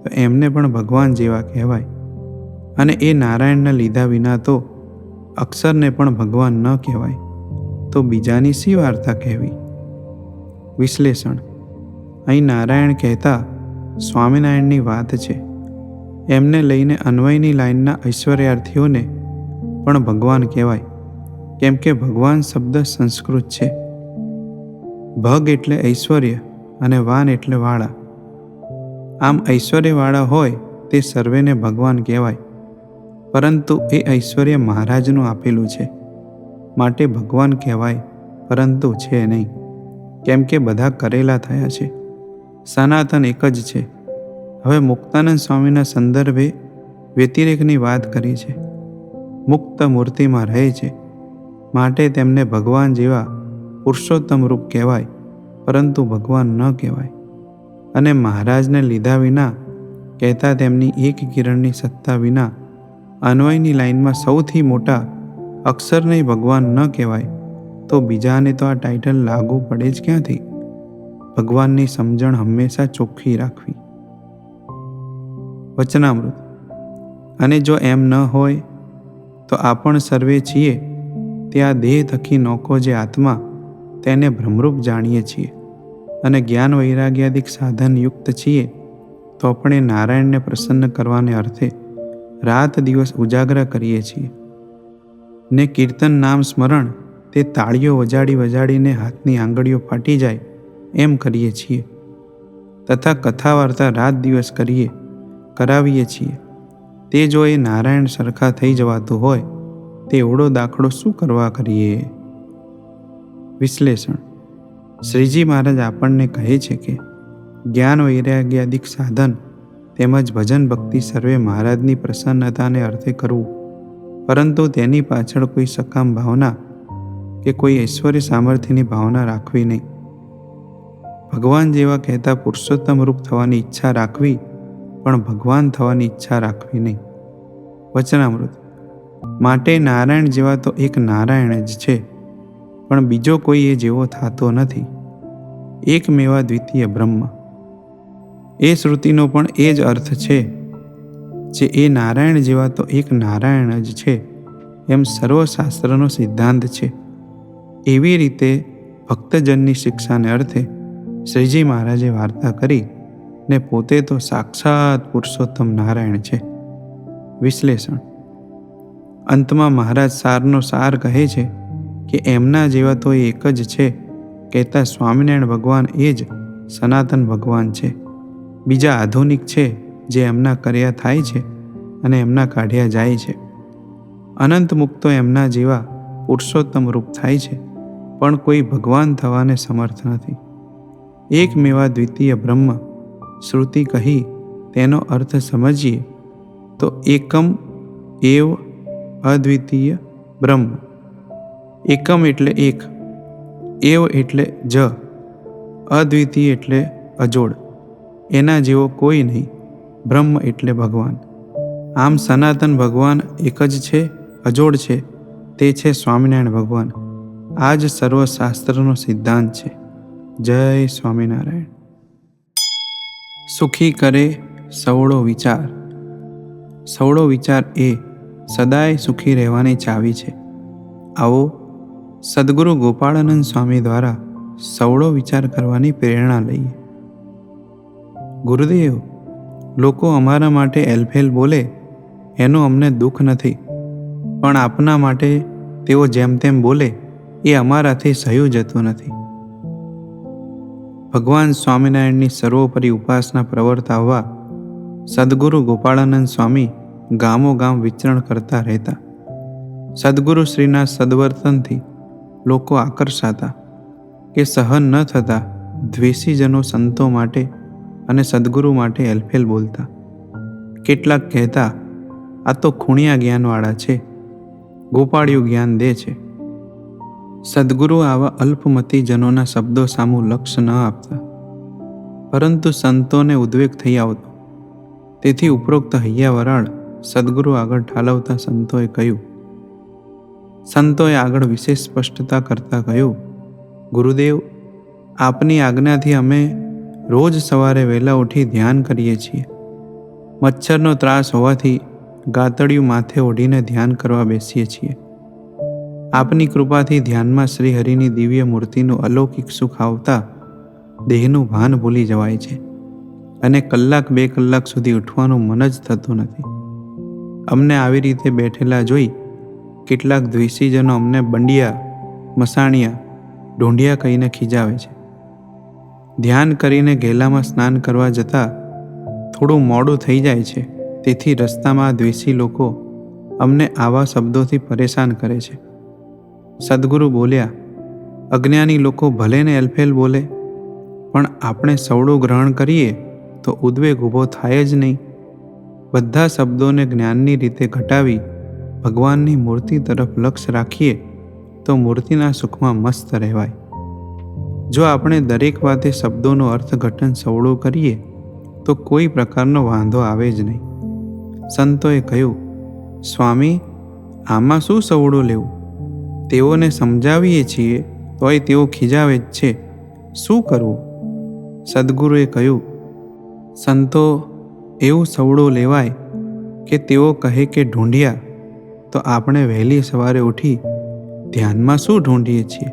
તો એમને પણ ભગવાન જેવા કહેવાય. અને એ નારાયણના લીધા વિના તો અક્ષરને પણ ભગવાન ન કહેવાય, તો બીજાની શી વાર્તા કહેવી? વિશ્લેષણ. અહીં નારાયણ કહેતા સ્વામિનારાયણની વાત છે. એમને લઈને અન્વયની લાઈનના ઐશ્વર્યાર્થીઓને પણ ભગવાન કહેવાય, કેમ કે ભગવાન શબ્દ સંસ્કૃત છે. ભગ એટલે ઐશ્વર્ય અને વાન એટલે વાળા. આમ ઐશ્વર્યવાળા હોય તે સર્વેને ભગવાન કહેવાય, પરંતુ એ ઐશ્વર્ય મહારાજનું આપેલું છે માટે ભગવાન કહેવાય, પરંતુ છે નહીં, કેમ કે બધા કરેલા થયા છે. સનાતન એક જ છે. હવે મુક્તાનંદ સ્વામીના સંદર્ભે વ્યતિરેકની વાત કરી છે. મુક્ત મૂર્તિમાં રહે છે માટે તેમને ભગવાન જેવા પુરુષોત્તમ રૂપ કહેવાય, પરંતુ ભગવાન ન કહેવાય. અને મહારાજને લીધા વિના કહેતા તેમની એક કિરણની સત્તા વિના અન્વયની લાઈનમાં સૌથી મોટા અક્ષરને ભગવાન ન કહેવાય, તો બીજાને તો આ ટાઇટલ લાગુ પડે જ ક્યાંથી? ભગવાનની સમજણ હંમેશા ચોખ્ખી રાખવી. વચનામૃત. અને જો એમ ન હોય તો આપણ સર્વે છીએ તે આ દેહ થકી નોખો જે આત્મા તેને ભ્રમરૂપ જાણીએ છીએ, અને જ્ઞાન વૈરાગ્યાદિક સાધન યુક્ત છીએ, તો આપણે નારાયણને પ્રસન્ન કરવાને અર્થે રાત દિવસ ઉજાગરા કરીએ છીએ. ને કીર્તન નામ સ્મરણ તે તાળીઓ વજાડીને હાથની આંગળીઓ ફાટી જાય એમ કરીએ છીએ, તથા કથા વાર્તા રાત દિવસ કરાવીએ છીએ. તે જો એ નારાયણ સરખા થઈ જવાતું હોય તે એવડો દાખલો શું કરવા કરીએ? વિશ્લેષણ. શ્રીજી મહારાજ આપણને કહે છે કે જ્ઞાન વૈરાગ્યાદિક સાધન તેમજ ભજન ભક્તિ સર્વે મહારાજની પ્રસન્નતાને અર્થે કરવું, પરંતુ તેની પાછળ કોઈ સકામ ભાવના કે કોઈ ઐશ્વર્ય સામર્થ્યની ભાવના રાખવી નહીં. ભગવાન જેવા કહેતા પુરુષોત્તમ રૂપ થવાની ઈચ્છા રાખવી, પણ ભગવાન થવાની ઈચ્છા રાખવી નહીં. વચનામૃત. માટે નારાયણ જેવા તો એક નારાયણ જ છે, પણ બીજો કોઈ એ જેવો થતો નથી. એકમેવા દ્વિતીય બ્રહ્મ. એ શ્રુતિનો પણ એ જ અર્થ છે જે એ નારાયણ જેવા તો એક નારાયણ જ છે એમ સર્વશાસ્ત્રનો સિદ્ધાંત છે. એવી રીતે ભક્તજનની શિક્ષાને અર્થે શ્રીજી મહારાજે વાર્તા કરી ને પોતે તો સાક્ષાત પુરુષોત્તમ નારાયણ છે. વિશ્લેષણ. અંતમાં મહારાજ સારનો સાર કહે છે કે એમના જેવા તો એક જ છે કહેતા સ્વામિનારાયણ ભગવાન એ જ સનાતન ભગવાન છે. બીજા આધુનિક છે જે એમના કર્યા થાય છે અને એમના કાઢ્યા જાય છે. અનંત મુક્તો એમના જેવા પુરુષોત્તમ રૂપ થાય છે, પણ કોઈ ભગવાન થવાને સમર્થ નથી. એકમેવા દ્વિતીય બ્રહ્મ શ્રુતિ કહી તેનો અર્થ સમજીએ તો એકમ એવ અદ્વિતીય બ્રહ્મ. એકમ એટલે એક, એવ એટલે જ, અદ્વિતીય એટલે અજોડ, એના જેવો કોઈ નહીં, બ્રહ્મ એટલે ભગવાન. આમ સનાતન ભગવાન એક જ છે, અજોડ છે, તે છે સ્વામિનારાયણ ભગવાન. આ જ સર્વશાસ્ત્રનો સિદ્ધાંત છે. જય સ્વામિનારાયણ. સુખી કરે સવળો વિચાર. સવળો વિચાર એ સદાય સુખી રહેવાની ચાવી છે. આવો સદગુરુ ગોપાળાનંદ સ્વામી દ્વારા સવળો વિચાર કરવાની પ્રેરણા લઈએ. ગુરુદેવ, લોકો અમારા માટે એલફેલ બોલે એનું અમને દુઃખ નથી, પણ આપના માટે તેઓ જેમ તેમ બોલે એ અમારાથી સહ્યું જતું નથી. ભગવાન સ્વામિનારાયણની સર્વોપરી ઉપાસના પ્રવર્તાવવા સદગુરુ ગોપાળાનંદ સ્વામી ગામોગામ વિચરણ કરતા રહેતા. સદગુરુ શ્રીના સદવર્તનથી લોકો આકર્ષાતા કે સહન ન થતા દ્વેષીજનો સંતો માટે અને સદગુરુ માટે એલફેલ બોલતા. કેટલાક કહેતા, આ તો ખૂણિયા જ્ઞાનવાળા છે, ગોપાળિયું જ્ઞાન દે છે. સદગુરુ આવા અલ્પમતી જનોના શબ્દો સામું લક્ષ ન આપતા, પરંતુ સંતોને ઉદ્વેગ થઈ આવતો તેથી ઉપરોક્ત હૈયા વરાળ સદગુરુ આગળ ઠાલવતા સંતોએ આગળ વિશેષ સ્પષ્ટતા કરતા કહ્યું, ગુરુદેવ, આપની આજ્ઞાથી અમે રોજ સવારે વહેલા ઉઠી ધ્યાન કરીએ છીએ. મચ્છરનો ત્રાસ હોવાથી ગાતડિયું માથે ઓઢીને ધ્યાન કરવા બેસીએ છીએ. આપની કૃપાથી ધ્યાનમાં શ્રી હરિની દિવ્ય મૂર્તિનું અલૌકિક સુખ આવતા દેહનું ભાન ભૂલી જવાય છે અને 1-2 કલાક સુધી ઉઠવાનું મન જ થતું નથી. અમને આવી રીતે બેઠેલા જોઈ કેટલાક દ્વેષીજનો અમને બંડિયા, મસાણિયા, ઢોંઢિયા કહીને ખીજાવે છે. ધ્યાન કરીને ઘેલામાં સ્નાન કરવા જતાં થોડું મોડું થઈ જાય છે, તેથી રસ્તામાં દ્વેષી લોકો અમને આવા શબ્દોથી પરેશાન કરે છે. સદગુરુ બોલ્યા, અજ્ઞાની લોકો ભલે ને એલફેલ બોલે, પણ આપણે સવડું ગ્રહણ કરીએ તો ઉદ્વેગ ઊભો થાય જ નહીં. બધા શબ્દોને જ્ઞાનની રીતે ઘટાવી ભગવાનની મૂર્તિ તરફ લક્ષ્ય રાખીએ તો મૂર્તિના સુખમાં મસ્ત રહેવાય. જો આપણે દરેક વાતે શબ્દોનું અર્થઘટન સવળું કરીએ તો કોઈ પ્રકારનો વાંધો આવે જ નહીં. સંતોએ કહ્યું, સ્વામી, આમાં શું સવળું લેવું? તેઓને સમજાવીએ છીએ તોય તેઓ ખીજાવે જ છે. શું કરવું? સદગુરુએ કહ્યું, સંતો, એવું સવળું લેવાય કે તેઓ કહે કે ઢૂંઢિયા, તો આપણે વહેલી સવારે ઉઠી ધ્યાનમાં શું ઢૂંઢીએ છીએ?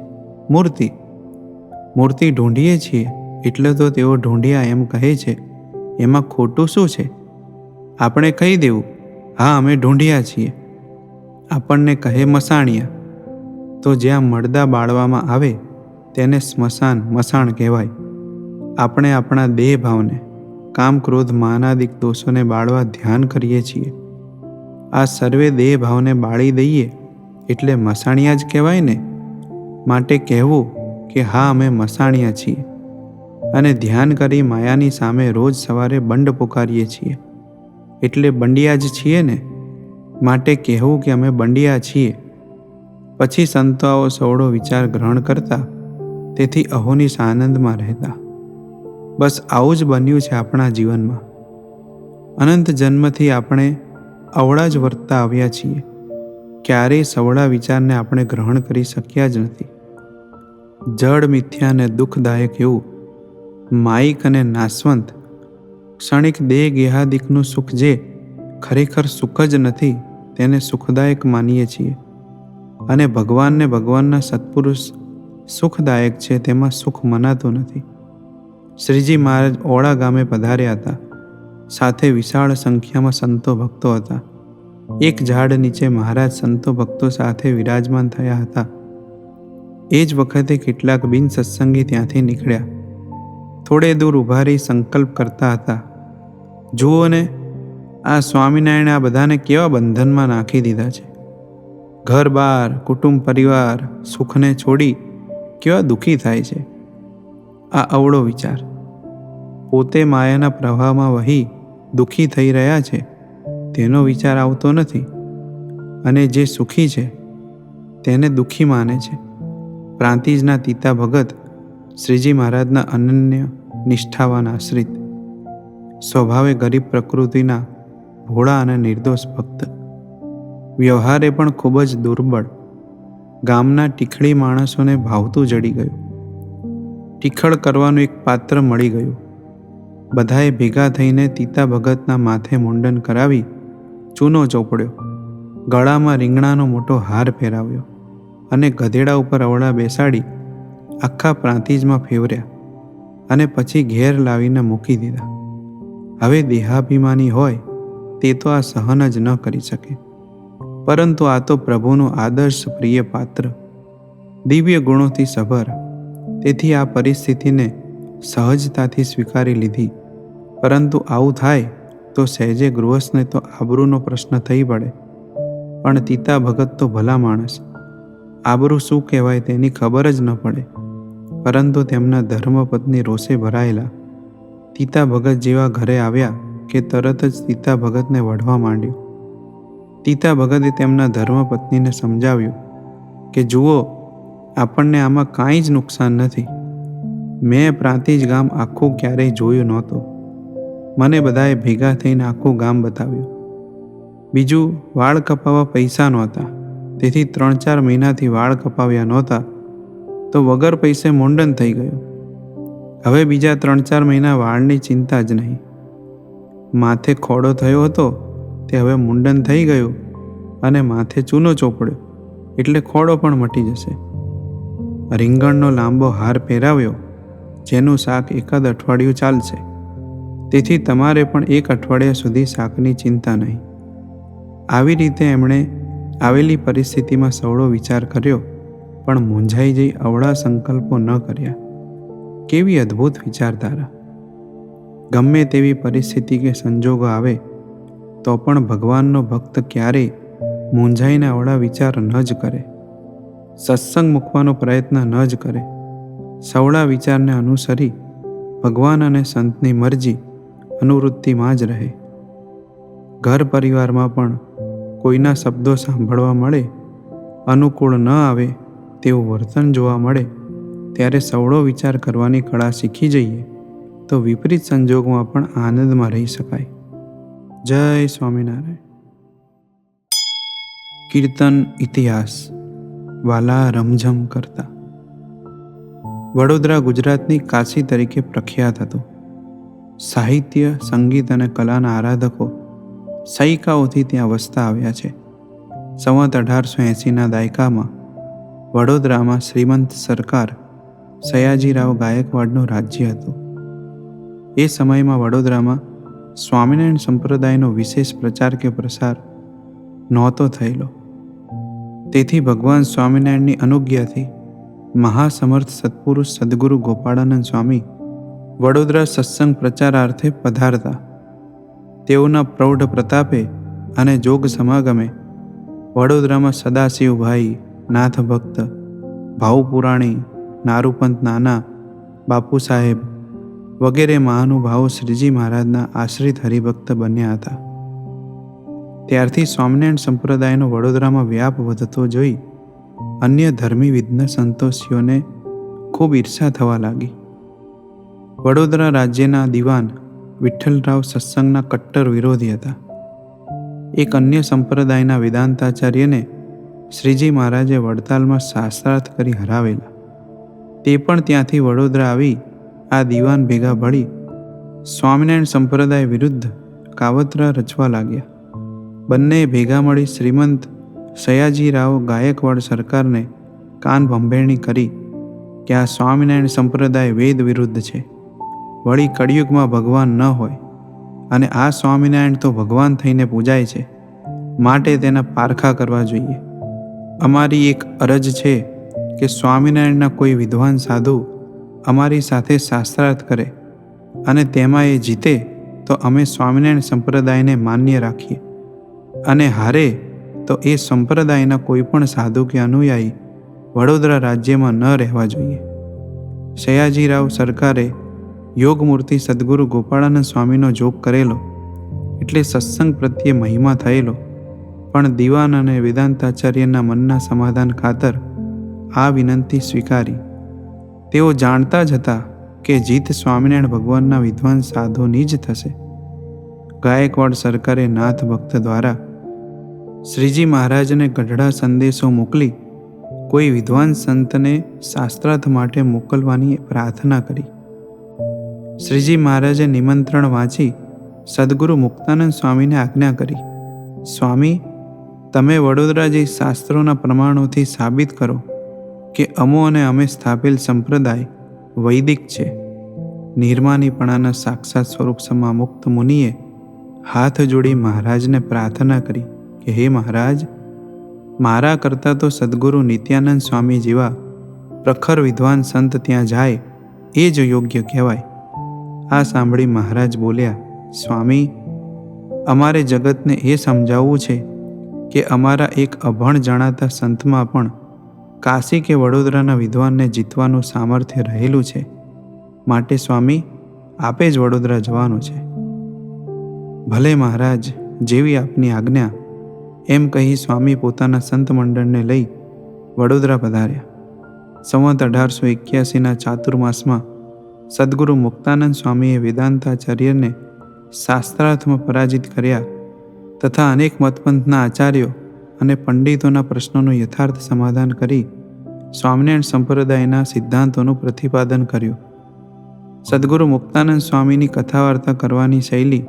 મૂર્તિ ઢૂંઢીએ છીએ એટલે તો તેઓ ઢૂંઢિયા એમ કહે છે. એમાં ખોટું શું છે? આપણે કહી દેવું, હા, અમે ઢૂંઢિયા છીએ. આપણને કહે મસાણિયા, તો જ્યાં મડદા બાળવામાં આવે તેને સ્મશાન, મસાણ કહેવાય. આપણે આપણા દેહ ભાવને, કામ, ક્રોધ, માનાદિક દોષોને બાળવા ધ્યાન કરીએ છીએ. આ સર્વે દેહ ભાવને બાળી દઈએ એટલે મસાણિયા જ કહેવાય ને. માટે કહેવું કે હા, અમે મસાણિયા છીએ અને ધ્યાન કરી માયાની સામે રોજ સવારે બંડ પુકારીએ છીએ એટલે બંડિયા જ છીએ ને. માટે કહેવું કે અમે બંડિયા છીએ. પછી સંતો આવો સવળો વિચાર ગ્રહણ કરતા, તેથી અહોનિશ આનંદમાં રહેતા. બસ આવું જ બન્યું છે આપણા જીવનમાં. અનંત જન્મથી આપણે અવળા જ વર્તતા આવ્યા છીએ. ક્યારેય સવળા વિચારને આપણે ગ્રહણ કરી શક્યા જ નથી. જડ, મિથ્યા અને દુઃખદાયક એવું માયિક અને નાશવંત ક્ષણિક દેહ ગેહાદિકનું સુખ જે ખરેખર સુખ જ નથી તેને સુખદાયક માનીએ છીએ અને ભગવાનને, ભગવાનના સત્પુરુષ સુખદાયક છે તેમાં સુખ મનાતું નથી. શ્રીજી મહારાજ ઓળા ગામે પધાર્યા હતા. સાથે વિશાળ સંખ્યામાં સંતો ભક્તો હતા. એક ઝાડ નીચે મહારાજ સંતો ભક્તો સાથે વિરાજમાન થયા હતા. એ જ વખતે કેટલાક બિન સત્સંગી ત્યાંથી નીકળ્યા. થોડે દૂર ઊભા રહી સંકલ્પ કરતા હતા, જુઓ ને, આ સ્વામિનારાયણ આ બધાને કેવા બંધનમાં નાખી દીધા છે. ઘર બાર, કુટુંબ પરિવાર, સુખને છોડી કેવા દુઃખી થાય છે. આ અવળો વિચાર. પોતે માયાના પ્રવાહમાં વહી દુઃખી થઈ રહ્યા છે તેનો વિચાર આવતો નથી અને જે સુખી છે તેને દુઃખી માને છે. પ્રાંતિજના તીતા ભગત શ્રીજી મહારાજના અનન્ય નિષ્ઠાવાન આશ્રિત, સ્વભાવે ગરીબ પ્રકૃતિના ભોળા અને નિર્દોષ ભક્ત, વ્યવહારે પણ ખૂબ જ દુર્બળ. ગામના ટીખળી માણસોને ભાવતું જડી ગયું. ટીખળ કરવાનું એક પાત્ર મળી ગયું. બધાએ ભેગા થઈને તીતા ભગતના માથે મુંડન કરાવી ચૂનો ચોપડ્યો, ગળામાં રીંગણાનો મોટો હાર પહેરાવ્યો અને ગધેડા ઉપર અવળા બેસાડી આખા પ્રાંતિજમાં ફેરવ્યા અને પછી ઘેર લાવીને મૂકી દીધા. હવે દેહાભિમાની હોય તે તો આ સહન જ ન કરી શકે, પરંતુ આ તો પ્રભુનું આદર્શ પ્રિય પાત્ર, દિવ્ય ગુણોથી સભર. તેથી આ પરિસ્થિતિને સહજતાથી સ્વીકારી લીધી. પરંતુ આવું થાય તો સહેજે ગૃહસ્થને તો આબરૂનો પ્રશ્ન થઈ પડે. પણ તીતા ભગત તો ભલા માણસ, આબરૂ શું કહેવાય તેની ખબર જ ન પડે. પરંતુ તેમના ધર્મપત્ની રોષે ભરાયેલા તીતા ભગત જેવા ઘરે આવ્યા કે તરત જ તીતા ભગતને વઢવા માંડ્યો. તીતા ભગતે તેમના ધર્મપત્નીને સમજાવ્યું કે જુઓ, આપણને આમાં કાંઈ જ નુકસાન નથી. મેં પ્રાંતિજ ગામ આખું ક્યારેય જોયું નહોતું. મને બધાએ ભેગા થઈને આખું ગામ બતાવ્યું. બીજું, વાળ કપાવવા પૈસા નહોતા, તેથી 3-4 મહિનાથી વાળ કપાવ્યા નહોતા, તો વગર પૈસે મુંડન થઈ ગયું. હવે બીજા 3-4 મહિના વાળની ચિંતા જ નહીં. માથે ખોડો થયો હતો તે હવે મુંડન થઈ ગયું, અને માથે ચૂનો ચોપડ્યો એટલે ખોડો પણ મટી જશે. રીંગણનો લાંબો હાર પહેરાવ્યો, જેનું શાક એકાદ અઠવાડિયું ચાલશે, તેથી તમારે પણ 1 અઠવાડિયા સુધી શાકની ચિંતા નહીં. આવી રીતે એમણે આવેલી પરિસ્થિતિમાં સવળો વિચાર કર્યો, પણ મૂંઝાઈ જઈ અવળા સંકલ્પો ન કર્યા. કેવી અદ્ભુત વિચારધારા! ગમે તેવી પરિસ્થિતિ કે સંજોગો આવે તો પણ ભગવાનનો ભક્ત ક્યારેય મૂંઝાઈને અવળા વિચાર ન જ કરે, સત્સંગ મૂકવાનો પ્રયત્ન ન જ કરે. સવળા વિચારને અનુસરી ભગવાન અને સંતની મરજી અનુવૃત્તિમાં જ રહે. ઘર પરિવારમાં પણ કોઈના શબ્દો સાંભળવા મળે, અનુકૂળ ન આવે તેવું વર્તન જોવા મળે, ત્યારે સવળો વિચાર કરવાની કળા શીખી જઈએ તો વિપરીત સંજોગોમાં પણ આનંદમાં રહી શકાય. જય સ્વામિનારાયણ. કીર્તન ઇતિહાસ. વાલા રમઝમ કરતા. વડોદરા ગુજરાતની કાશી તરીકે પ્રખ્યાત હતું. સાહિત્ય, સંગીત અને કલાના આરાધકો સૈકાઓથી ત્યાં વસતા આવ્યા છે. સંવત 1880ના દાયકામાં વડોદરામાં શ્રીમંત સરકાર સયાજીરાવ ગાયકવાડનું રાજ્ય હતું. એ સમયમાં વડોદરામાં સ્વામિનારાયણ સંપ્રદાયનો વિશેષ પ્રચાર કે પ્રસાર નહોતો થયેલો. તેથી ભગવાન સ્વામિનારાયણની અનુજ્ઞાથી મહાસમર્થ સત્પુરુષ સદગુરુ ગોપાળાનંદ સ્વામી વડોદરા સત્સંગ પ્રચારાર્થે પધારતા. તેઓના પ્રૌઢ પ્રતાપે અને જોગ સમાગમે વડોદરામાં સદાશિવભાઈ, નાથ ભક્ત, ભાવપુરાણી, નારૂપંત નાના, બાપુ સાહેબ વગેરે મહાનુભાવો શ્રીજી મહારાજના આશ્રિત હરિભક્ત બન્યા હતા. ત્યારથી સ્વામિનારાયણ સંપ્રદાયનો વડોદરામાં વ્યાપ વધતો જોઈ અન્ય ધર્મી વિઘ્ન સંતોષીઓને ખૂબ ઈર્ષા થવા લાગી. વડોદરા રાજ્યના દિવાન વિઠ્ઠલરાવ સત્સંગના કટ્ટર વિરોધી હતા. એક અન્ય સંપ્રદાયના વેદાંતાચાર્યને શ્રીજી મહારાજે વડતાલમાં શાસ્ત્રાર્થ કરી હરાવેલા. તે પણ ત્યાંથી વડોદરા આવી આ દિવાન ભેગા ભળી સ્વામિનારાયણ સંપ્રદાય વિરુદ્ધ કાવતરા રચવા લાગ્યા. બંને ભેગા મળી શ્રીમંત સયાજીરાવ ગાયકવાડ સરકારને કાન ભંભેરણી કરી કે આ સ્વામિનારાયણ સંપ્રદાય વેદ વિરુદ્ધ છે, વળી કળિયુગમાં ભગવાન ન હોય અને આ સ્વામિનારાયણ તો ભગવાન થઈને પૂજાય છે, માટે તેના પારખા કરવા જોઈએ. અમારી એક અરજ છે કે સ્વામિનારાયણના કોઈ વિદ્વાન સાધુ અમારી સાથે શાસ્ત્રાર્થ કરે અને તેમાં એ જીતે તો અમે સ્વામિનારાયણ સંપ્રદાયને માન્ય રાખીએ, અને હારે તો એ સંપ્રદાયના કોઈ પણ સાધુ કે અનુયાયી વડોદરા રાજ્યમાં ન રહેવા જોઈએ. સયાજીરાવ સરકારે યોગમૂર્તિ સદગુરુ ગોપાળાનંદ સ્વામીનો જોગ કરેલો એટલે સત્સંગ પ્રત્યે મહિમા થયેલો, પણ દિવાન અને વેદાંતાચાર્યના મનના સમાધાન ખાતર આ વિનંતી સ્વીકારી. તેઓ જાણતા જ હતા કે જીત સ્વામિનારાયણ ભગવાનના વિદ્વાન સાધુની જ થશે. ગાયકવાડ સરકારે નાથ ભક્ત દ્વારા શ્રીજી મહારાજને ગઢડા સંદેશો મોકલી કોઈ વિદ્વાન સંતને શાસ્ત્રાર્થ માટે મોકલવાની પ્રાર્થના કરી. શ્રીજી મહારાજે નિમંત્રણ વાંચી સદગુરુ મુક્તાનંદ સ્વામીને આજ્ઞા કરી, સ્વામી, તમે વડોદરા જઈ શાસ્ત્રોના પ્રમાણોથી સાબિત કરો કે અમો અને અમે સ્થાપેલ સંપ્રદાય વૈદિક છે. નિર્માનીપણાના સાક્ષાત સ્વરૂપ સમા મુક્ત મુનિએ હાથ જોડી મહારાજને પ્રાર્થના કરી કે હે મહારાજ, મારા કરતાં તો સદગુરુ નિત્યાનંદ સ્વામી જેવા પ્રખર વિદ્વાન સંત ત્યાં જાય એ જ યોગ્ય કહેવાય. આ સાંભળી મહારાજ બોલ્યા, સ્વામી, અમારે જગતને એ સમજાવવું છે કે અમારા એક અભણ જણાતા સંતમાં પણ કાશી કે વડોદરાના વિદ્વાનને જીતવાનું સામર્થ્ય રહેલું છે, માટે સ્વામી આપે જ વડોદરા જવાનું છે. ભલે મહારાજ, જેવી આપની આજ્ઞા, એમ કહી સ્વામી પોતાના સંત મંડળને લઈ વડોદરા પધાર્યા. સંવત 1881ના ચાતુર્માસમાં સદગુરુ મુક્તાનંદ સ્વામીએ વેદાંતાચાર્યને શાસ્ત્રાર્થમાં પરાજિત કર્યા તથા અનેક મતપંથના આચાર્યો અને પંડિતોના પ્રશ્નોનું યથાર્થ સમાધાન કરી સ્વામિનારાયણ સંપ્રદાયના સિદ્ધાંતોનું પ્રતિપાદન કર્યું. સદ્ગુરુ મુક્તાનંદ સ્વામીની કથા વાર્તા કરવાની શૈલી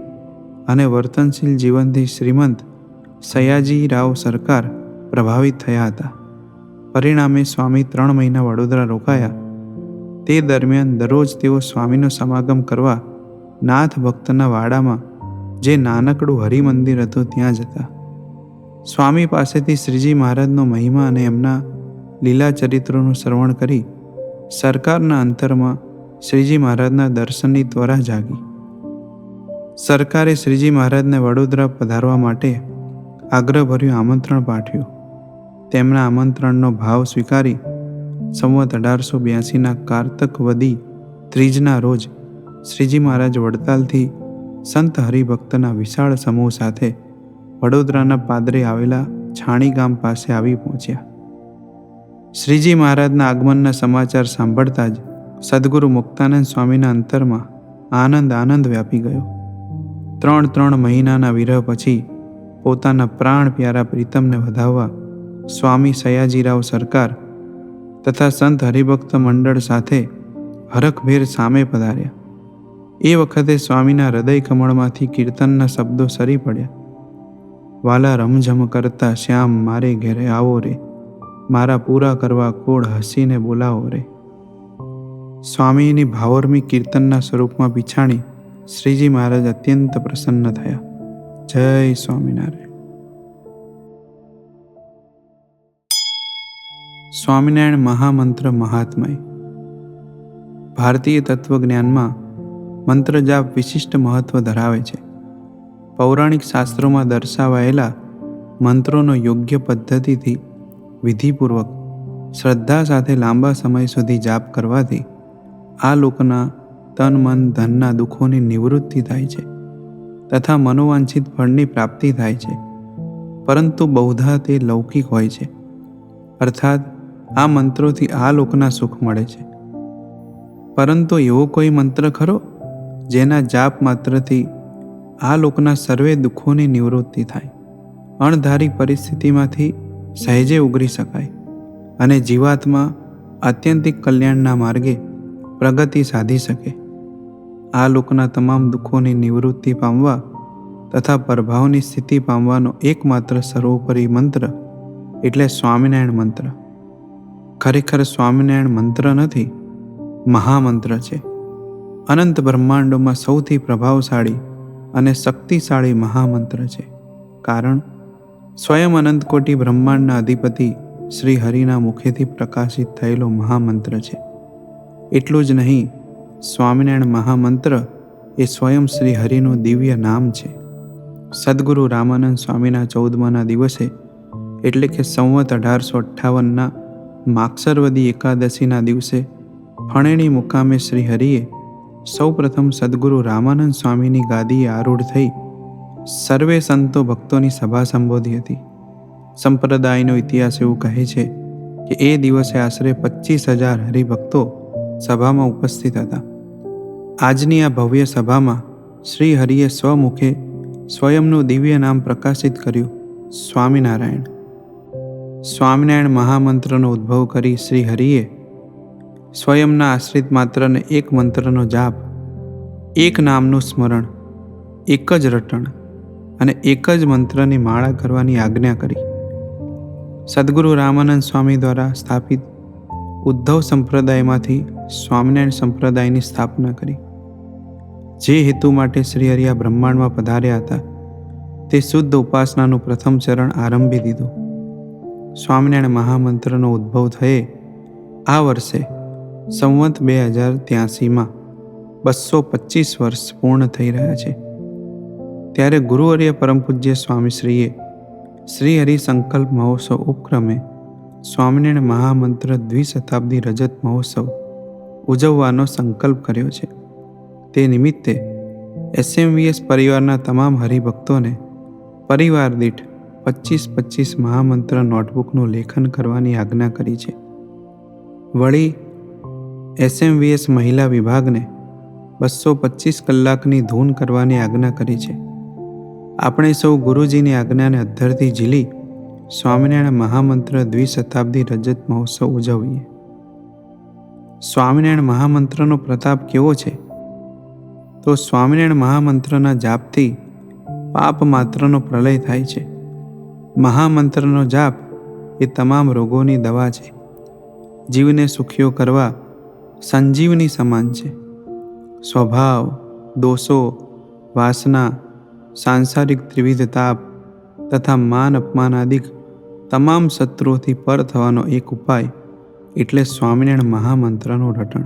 અને વર્તનશીલ જીવનથી શ્રીમંત સયાજીરાવ સરકાર પ્રભાવિત થયા હતા. પરિણામે સ્વામી 3 મહિના વડોદરા રોકાયા. તે દરમિયાન દરરોજ તેઓ સ્વામીનો સમાગમ કરવા નાથ ભક્તના વાડામાં જે નાનકડું હરિમંદિર હતું ત્યાં જતા. સ્વામી પાસેથી શ્રીજી મહારાજનો મહિમા અને એમના લીલા ચરિત્રોનું શ્રવણ કરી સરકારના અંતરમાં શ્રીજી મહારાજના દર્શનની ત્વરા જાગી. સરકારે શ્રીજી મહારાજને વડોદરા પધારવા માટે આગ્રહભર્યું આમંત્રણ પાઠવ્યું. તેમના આમંત્રણનો ભાવ સ્વીકારી સંવત 1882ના કારતક વદી ત્રીજના રોજ શ્રીજી મહારાજ વડતાલથી સંત હરિભક્તના વિશાળ સમૂહ સાથે વડોદરાના પાદરે આવેલા છાણી ગામ પાસે આવી પહોંચ્યા. શ્રીજી મહારાજના આગમનના સમાચાર સાંભળતા જ સદ્ગુરુ મુક્તાનંદ સ્વામીના અંતરમાં આનંદ વ્યાપી ગયો. 3 મહિનાના વિરહ પછી પોતાના પ્રાણ પ્યારા પ્રીતમને વધાવવા સ્વામી સયાજીરાવ સરકાર તથા સંત હરિભક્ત મંડળ સાથે હરખભેર સામે પધાર્યા. એ વખતે સ્વામીના હૃદય કમળમાંથી કીર્તનના શબ્દો સરી પડ્યા. વાલા રમઝમ કરતા શ્યામ મારે ઘેરે આવો રે, મારા પૂરા કરવા કોડ હસીને બોલાવો રે. સ્વામીની ભાવર્મી કીર્તનના સ્વરૂપમાં બિછાણી શ્રીજી મહારાજ અત્યંત પ્રસન્ન થયા. જય સ્વામિનારાયણ. સ્વામિનારાયણ મહામંત્ર મહાત્મય. ભારતીય તત્વજ્ઞાનમાં મંત્ર જાપ વિશિષ્ટ મહત્વ ધરાવે છે. પૌરાણિક શાસ્ત્રોમાં દર્શાવાયેલા મંત્રોનો યોગ્ય પદ્ધતિથી વિધિપૂર્વક શ્રદ્ધા સાથે લાંબા સમય સુધી જાપ કરવાથી આ લોકના તન મન ધનના દુઃખોની નિવૃત્તિ થાય છે તથા મનોવાંછિત ફળની પ્રાપ્તિ થાય છે. પરંતુ બહુધા તે લૌકિક હોય છે, અર્થાત આ મંત્રોથી આ લોકના સુખ મળે છે. પરંતુ એવો કોઈ મંત્ર ખરો જેના જાપ માત્રથી આ લોકના સર્વે દુઃખોની નિવૃત્તિ થાય, અણધારી પરિસ્થિતિમાંથી સહેજે ઉગરી શકાય અને જીવાત્મા આત્યંતિક કલ્યાણના માર્ગે પ્રગતિ સાધી શકે? આ લોકના તમામ દુઃખોની નિવૃત્તિ પામવા તથા પ્રભાવની સ્થિતિ પામવાનો એકમાત્ર સર્વોપરી મંત્ર એટલે સ્વામિનારાયણ મંત્ર. ખરેખર સ્વામિનારાયણ મંત્ર નથી, મહામંત્ર છે. અનંત બ્રહ્માંડોમાં સૌથી પ્રભાવશાળી અને શક્તિશાળી મહામંત્ર છે. કારણ સ્વયં અનંતકોટી બ્રહ્માંડના અધિપતિ શ્રી હરિના મુખેથી પ્રકાશિત થયેલો મહામંત્ર છે. એટલું જ નહીં, સ્વામિનારાયણ મહામંત્ર એ સ્વયં શ્રી હરિનું દિવ્ય નામ છે. સદ્ગુરુ રામાનંદ સ્વામીના 14માના દિવસે એટલે કે સંવત 1858ના માગસરવદી એકાદશીના દિવસે ફણેણી મુકામે શ્રી હરિએ સૌપ્રથમ સદ્ગુરુ રામાનંદ સ્વામીની ગાદીએ આરૂઢ થઈ સર્વે સંતો ભક્તોની સભા સંબોધી હતી. સંપ્રદાયનો ઇતિહાસ એવું કહે છે કે એ દિવસે આશરે 25,000 હરિભક્તો સભામાં ઉપસ્થિત હતા. આજની આ ભવ્ય સભામાં શ્રી હરિએ સ્વમુખે સ્વયંનું દિવ્ય નામ પ્રકાશિત કર્યું, સ્વામિનારાયણ. સ્વામિનારાયણ મહામંત્રનો ઉદ્ભવ કરી શ્રી હરિએ સ્વયંના આશ્રિત માત્રને એક મંત્રનો જાપ, એક નામનું સ્મરણ, એક જ રટણ અને એક જ મંત્રની માળા કરવાની આજ્ઞા કરી. સદ્ગુરુ રામાનંદ સ્વામી દ્વારા સ્થાપિત ઉદ્ધવ સંપ્રદાયમાંથી સ્વામિનારાયણ સંપ્રદાયની સ્થાપના કરી. જે હેતુ માટે શ્રી હરિ આ બ્રહ્માંડમાં પધાર્યા હતા તે શુદ્ધ ઉપાસનાનું પ્રથમ ચરણ આરંભી દીધું. સ્વામિનારાયણ મહામંત્રનો ઉદ્ભવ થયે આ વર્ષે સંવત 2083માં 225 વર્ષ પૂર્ણ થઈ રહ્યા છે. ત્યારે ગુરુવર્ય પરમ પૂજ્ય સ્વામીશ્રીએ શ્રી હરિ સંકલ્પ મહોત્સવ ઉપક્રમે સ્વામિનારાયણ મહામંત્ર દ્વિશતાબ્દી રજત મહોત્સવ ઉજવવાનો સંકલ્પ કર્યો છે. તે નિમિત્તે SMVS પરિવારના તમામ હરિભક્તોને પરિવાર દીઠ 25 મહામંત્ર નોટબુકનું લેખન કરવાની આજ્ઞા કરી છે. વળી SMVS મહિલા વિભાગને 225 કલાકની ધૂન કરવાની આજ્ઞા કરી છે. આપણે સૌ ગુરુજીની આજ્ઞાને અધ્ધરથી ઝીલી સ્વામિનારાયણ મહામંત્ર દ્વિશતાબ્દી રજત મહોત્સવ ઉજવીએ. સ્વામિનારાયણ મહામંત્રનો પ્રતાપ કેવો છે? તો સ્વામિનારાયણ મહામંત્રના જાપથી પાપ માત્રનો પ્રલય થાય છે. મહામંત્રનો જાપ એ તમામ રોગોની દવા છે. જીવને સુખીઓ કરવા સંજીવની સમાન છે. સ્વભાવ, દોષો, વાસના, સાંસારિક ત્રિવિધ તાપ તથા માન અપમાનાદિક તમામ શત્રુઓથી પર થવાનો એક ઉપાય એટલે સ્વામિનારાયણ મહામંત્રનું રટણ.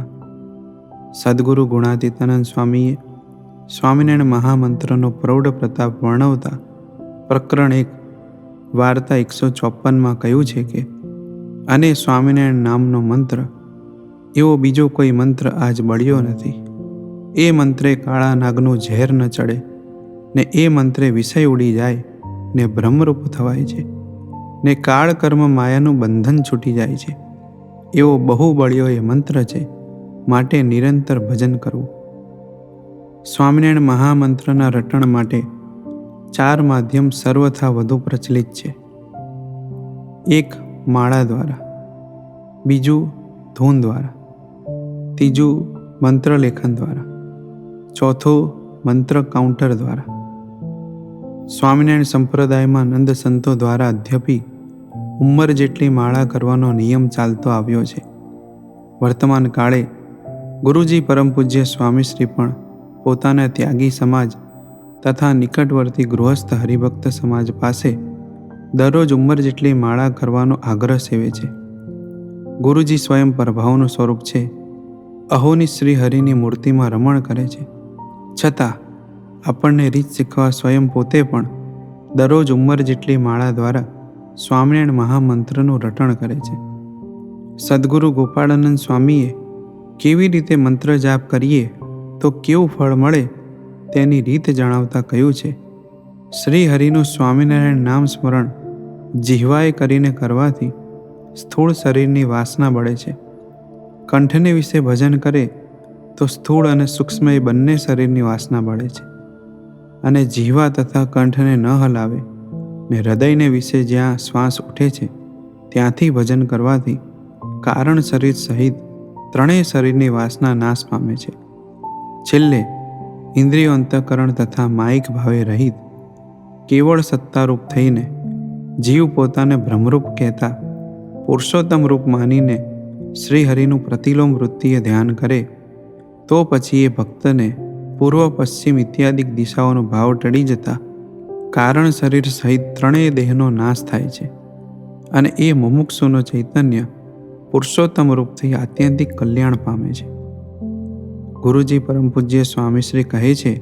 સદ્ગુરુ ગુણાતીતાનંદ સ્વામીએ સ્વામિનારાયણ મહામંત્રનો પ્રૌઢ પ્રતાપ વર્ણવતા પ્રકરણ 1 વાર્તા 154માં કહ્યું છે કે અને સ્વામિનારાયણ નામનો મંત્ર એવો બીજો કોઈ મંત્ર આજ બળ્યો નથી. એ મંત્રે કાળા નાગનું ઝેર ન ચડે ને એ મંત્રે વિષય ઉડી જાય ને બ્રહ્મરૂપ થવાય છે ને કાળ કર્મ માયાનું બંધન છૂટી જાય છે. એવો બહુ બળ્યો એ મંત્ર છે, માટે નિરંતર ભજન કરવું. સ્વામિનારાયણ મહામંત્રના રટણ માટે 4 માધ્યમ સર્વથા વધુ પ્રચલિત છે. 1. માળા દ્વારા, 2. ધૂન દ્વારા, 3. મંત્રલેખન દ્વારા, 4. મંત્ર કાઉન્ટર દ્વારા. સ્વામિનારાયણ સંપ્રદાયમાં નંદ સંતો દ્વારા અદ્યપી ઉંમર જેટલી માળા કરવાનો નિયમ ચાલતો આવ્યો છે. વર્તમાન કાળે ગુરુજી પરમ પૂજ્ય સ્વામીશ્રી પણ પોતાના ત્યાગી સમાજ તથા નિકટવર્તી ગૃહસ્થ હરિભક્ત સમાજ પાસે દરરોજ ઉંમર જેટલી માળા કરવાનો આગ્રહ સેવે છે. ગુરુજી સ્વયં પ્રભાવનું સ્વરૂપ છે. અહોની શ્રી હરિની મૂર્તિમાં રમણ કરે છે. છતાં આપણને રીત શીખવા સ્વયં પોતે પણ દરરોજ ઉંમર જેટલી માળા દ્વારા સ્વામિનારાયણ મહામંત્રનું રટણ કરે છે. સદ્ગુરુ ગોપાળાનંદ સ્વામીએ કેવી રીતે મંત્ર જાપ કરીએ તો કેવું ફળ મળે તેની રીત જણાવતા કહ્યું છે, શ્રી હરિનું સ્વામિનારાયણ નામ સ્મરણ જીહવાએ કરીને કરવાથી સ્થૂળ શરીરની વાસના બળે છે. કંઠને વિશે ભજન કરે તો સ્થૂળ અને સૂક્ષ્મ એ બંને શરીરની વાસના બળે છે. અને જીહવા તથા કંઠને ન હલાવે ને હૃદયને વિશે જ્યાં શ્વાસ ઉઠે છે ત્યાંથી ભજન કરવાથી કારણ શરીર સહિત ત્રણેય શરીરની વાસના નાશ પામે છે. છેલ્લે ઇન્દ્રિયો અંતઃકરણ તથા માયિક ભાવે રહિત કેવળ સત્તારૂપ થઈને જીવ પોતાને બ્રહ્મરૂપ કહેતા પુરુષોત્તમ રૂપ માનીને શ્રી હરિનું પ્રતિલોમ વૃત્તિએ ધ્યાન કરે તો પછી એ ભક્તને પૂર્વ પશ્ચિમ ઇત્યાદિક દિશાઓનો ભાવ ટળી જતા કારણ શરીર સહિત ત્રણેય દેહનો નાશ થાય છે અને એ મુમુક્ષુનો ચૈતન્ય પુરુષોત્તમ રૂપથી આત્યંતિક કલ્યાણ પામે છે. ગુરુજી પરમ પૂજ્ય સ્વામીશ્રી કહે છે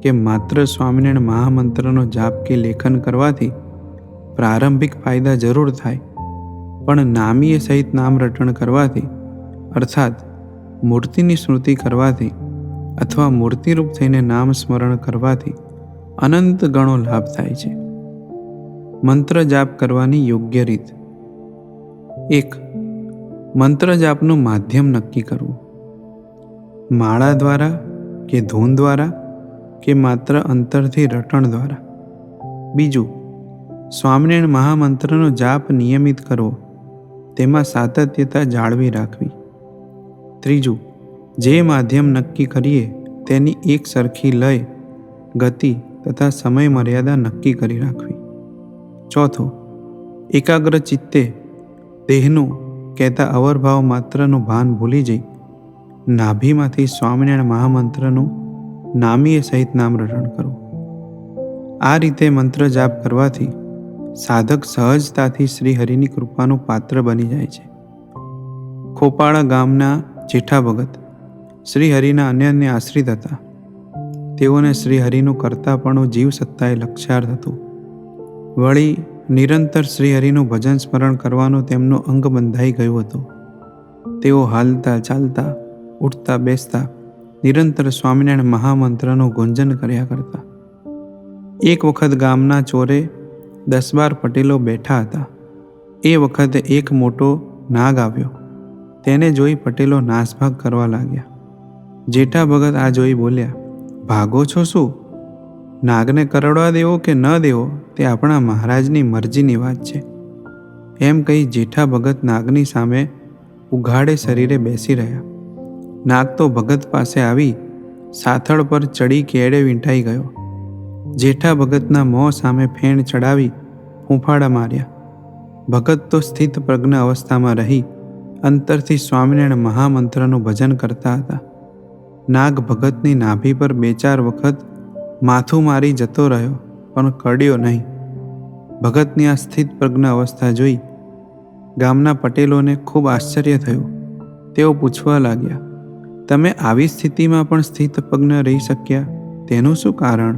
કે માત્ર સ્વામિનારાયણ મહામંત્રનો જાપ કે લેખન કરવાથી પ્રારંભિક ફાયદા જરૂર થાય, પણ નામીય સહિત નામ રટણ કરવાથી અર્થાત મૂર્તિની સ્મૃતિ કરવાથી અથવા મૂર્તિરૂપ થઈને નામ સ્મરણ કરવાથી અનંત ગણો લાભ થાય છે. મંત્ર જાપ કરવાની યોગ્ય રીત. 1. મંત્ર જાપનું માધ્યમ નક્કી કરવું. માળા દ્વારા કે ધૂન દ્વારા કે માત્ર અંતરથી રટણ દ્વારા. 2. સ્વામિનારાયણ મહામંત્રનો જાપ નિયમિત કરવો, તેમાં સાતત્યતા જાળવી રાખવી. 3. જે માધ્યમ નક્કી કરીએ તેની એક સરખી લય, ગતિ તથા સમય મર્યાદા નક્કી કરી રાખવી. 4. એકાગ્ર ચિત્તે દેહનું કહેતા અવરભાવ માત્રનું ભાન ભૂલી જઈ નાભીમાંથી સ્વામિનારાયણ મહામંત્રનું નામીય સહિત નામ રટણ કરવું. આ રીતે મંત્ર જાપ કરવાથી સાધક સહજતાથી શ્રી હરિની કૃપાનું પાત્ર બની જાય છે. ખોપાળા ગામના જેઠા ભગત શ્રી હરિના અનન્ય આશ્રિત હતા. તેઓને શ્રી હરિનું કરતાપણું જીવ સત્તાએ લક્ષ્યાર્થ હતું. વળી નિરંતર શ્રી હરિનું ભજન સ્મરણ કરવાનું તેમનું અંગ બંધાઈ ગયું હતું. તેઓ હાલતા ચાલતા ઉઠતા બેસતા નિરંતર સ્વામિનારાયણ મહામંત્રનું ગુંજન કર્યા કરતા. એક વખત ગામના ચોરે 10-12 પટેલો બેઠા હતા. એ વખતે એક મોટો નાગ આવ્યો. તેને જોઈ પટેલો નાસભાગ કરવા લાગ્યા. જેઠા ભગત આ જોઈ બોલ્યા, ભાગો છો શું? નાગને કરડવા દેવો કે ન દેવો તે આપણા મહારાજની મરજીની વાત છે. એમ કહી જેઠા ભગત નાગની સામે ઉઘાડે શરીરે બેસી રહ્યા. નાગ તો ભગત પાસે આવી સાથળ પર ચડી કેળે વીંટાઈ ગયો. જેઠા ભગતના મોં સામે ફેણ ચડાવી ફૂંફાડા માર્યા. ભગત તો સ્થિત પ્રજ્ઞ અવસ્થામાં રહી અંતરથી સ્વામિનારાયણ મહામંત્રનું ભજન કરતા હતા. નાગ ભગતની નાભી પર 2-4 વખત માથું મારી જતો રહ્યો, પણ કરડ્યો નહીં. ભગતની આ સ્થિત પ્રજ્ઞ અવસ્થા જોઈ ગામના પટેલોને ખૂબ આશ્ચર્ય થયું. તેઓ પૂછવા લાગ્યા, તમે આવી સ્થિતિમાં પણ સ્થિત પ્રજ્ઞ રહી શક્યા, તેનું શું કારણ?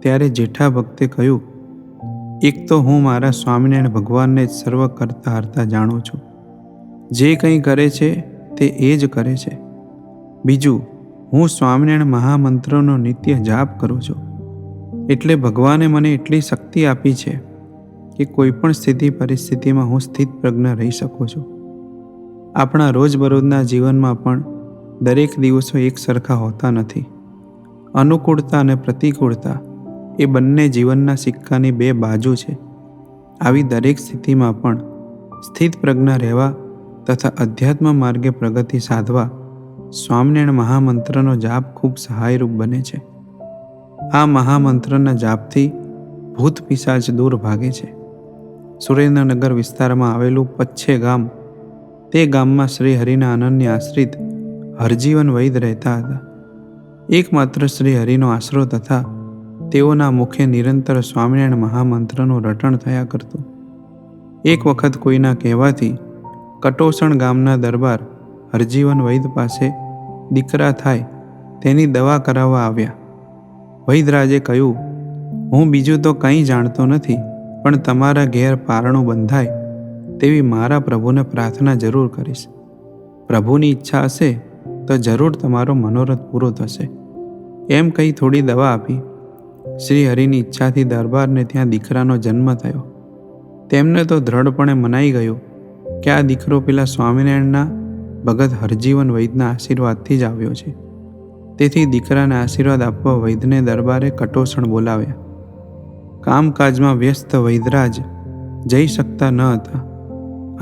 ત્યારે જેઠા ભક્તે કહ્યું, એક તો હું મારા સ્વામિનારાયણ ભગવાનને જ સર્વ કરતા હરતા જાણું છું. જે કંઈ કરે છે તે એ જ કરે છે. બીજું, હું સ્વામિનારાયણ મહામંત્રનો નિત્ય જાપ કરું છું. એટલે ભગવાને મને એટલી શક્તિ આપી છે કે કોઈ પણ સ્થિતિ પરિસ્થિતિમાં હું સ્થિત પ્રજ્ઞ રહી શકું છું. આપણા રોજબરોજના જીવનમાં પણ દરેક દિવસો એક સરખા હોતા નથી. અનુકૂળતા અને પ્રતિકૂળતા એ બંને જીવનના સિક્કાની 2 બાજુ છે. આવી દરેક સ્થિતિમાં પણ સ્થિત પ્રજ્ઞ રહેવા તથા અધ્યાત્મ માર્ગે પ્રગતિ સાધવા સ્વામિનારાયણ મહામંત્રનો જાપ ખૂબ સહાયરૂપ બને છે. આ મહામંત્રના જાપથી ભૂત પિશાચ દૂર ભાગે છે. સુરેન્દ્રનગર વિસ્તારમાં આવેલું પચ્છે ગામ, તે ગામમાં શ્રી હરિના અનન્ય આશ્રિત હરજીવન વૈદ રહેતા હતા. એકમાત્ર શ્રી હરિનો આશરો તથા તેઓના મુખે નિરંતર સ્વામિનારાયણ મહામંત્રનું રટણ થયા કરતું. એક વખત કોઈના કહેવાથી કટોસણ ગામના દરબાર હરજીવન વૈદ પાસે દીકરા થાય તેની દવા કરાવવા આવ્યા. વૈદરાજે કહ્યું, હું બીજું તો કંઈ જાણતો નથી, પણ તમારા ઘેર પારણું બંધાય તેવી મારા પ્રભુને પ્રાર્થના જરૂર કરીશ. પ્રભુની ઈચ્છા હશે તો જરૂર તમારો મનોરથ પૂરો થશે. એમ કહી થોડી દવા આપી. શ્રી હરિની ઈચ્છાથી દરબારને ત્યાં દીકરાનો જન્મ થયો. તેમને તો દ્રઢપણે મનાઈ ગયું કે આ દીકરો પેલા સ્વામિનારાયણના ભગત હરજીવન વૈદના આશીર્વાદથી જ આવ્યો છે. તેથી દીકરાને આશીર્વાદ આપવા વૈદને દરબારે કટોસણ બોલાવ્યા. કામકાજમાં વ્યસ્ત વૈદરાજ જઈ શકતા ન હતા.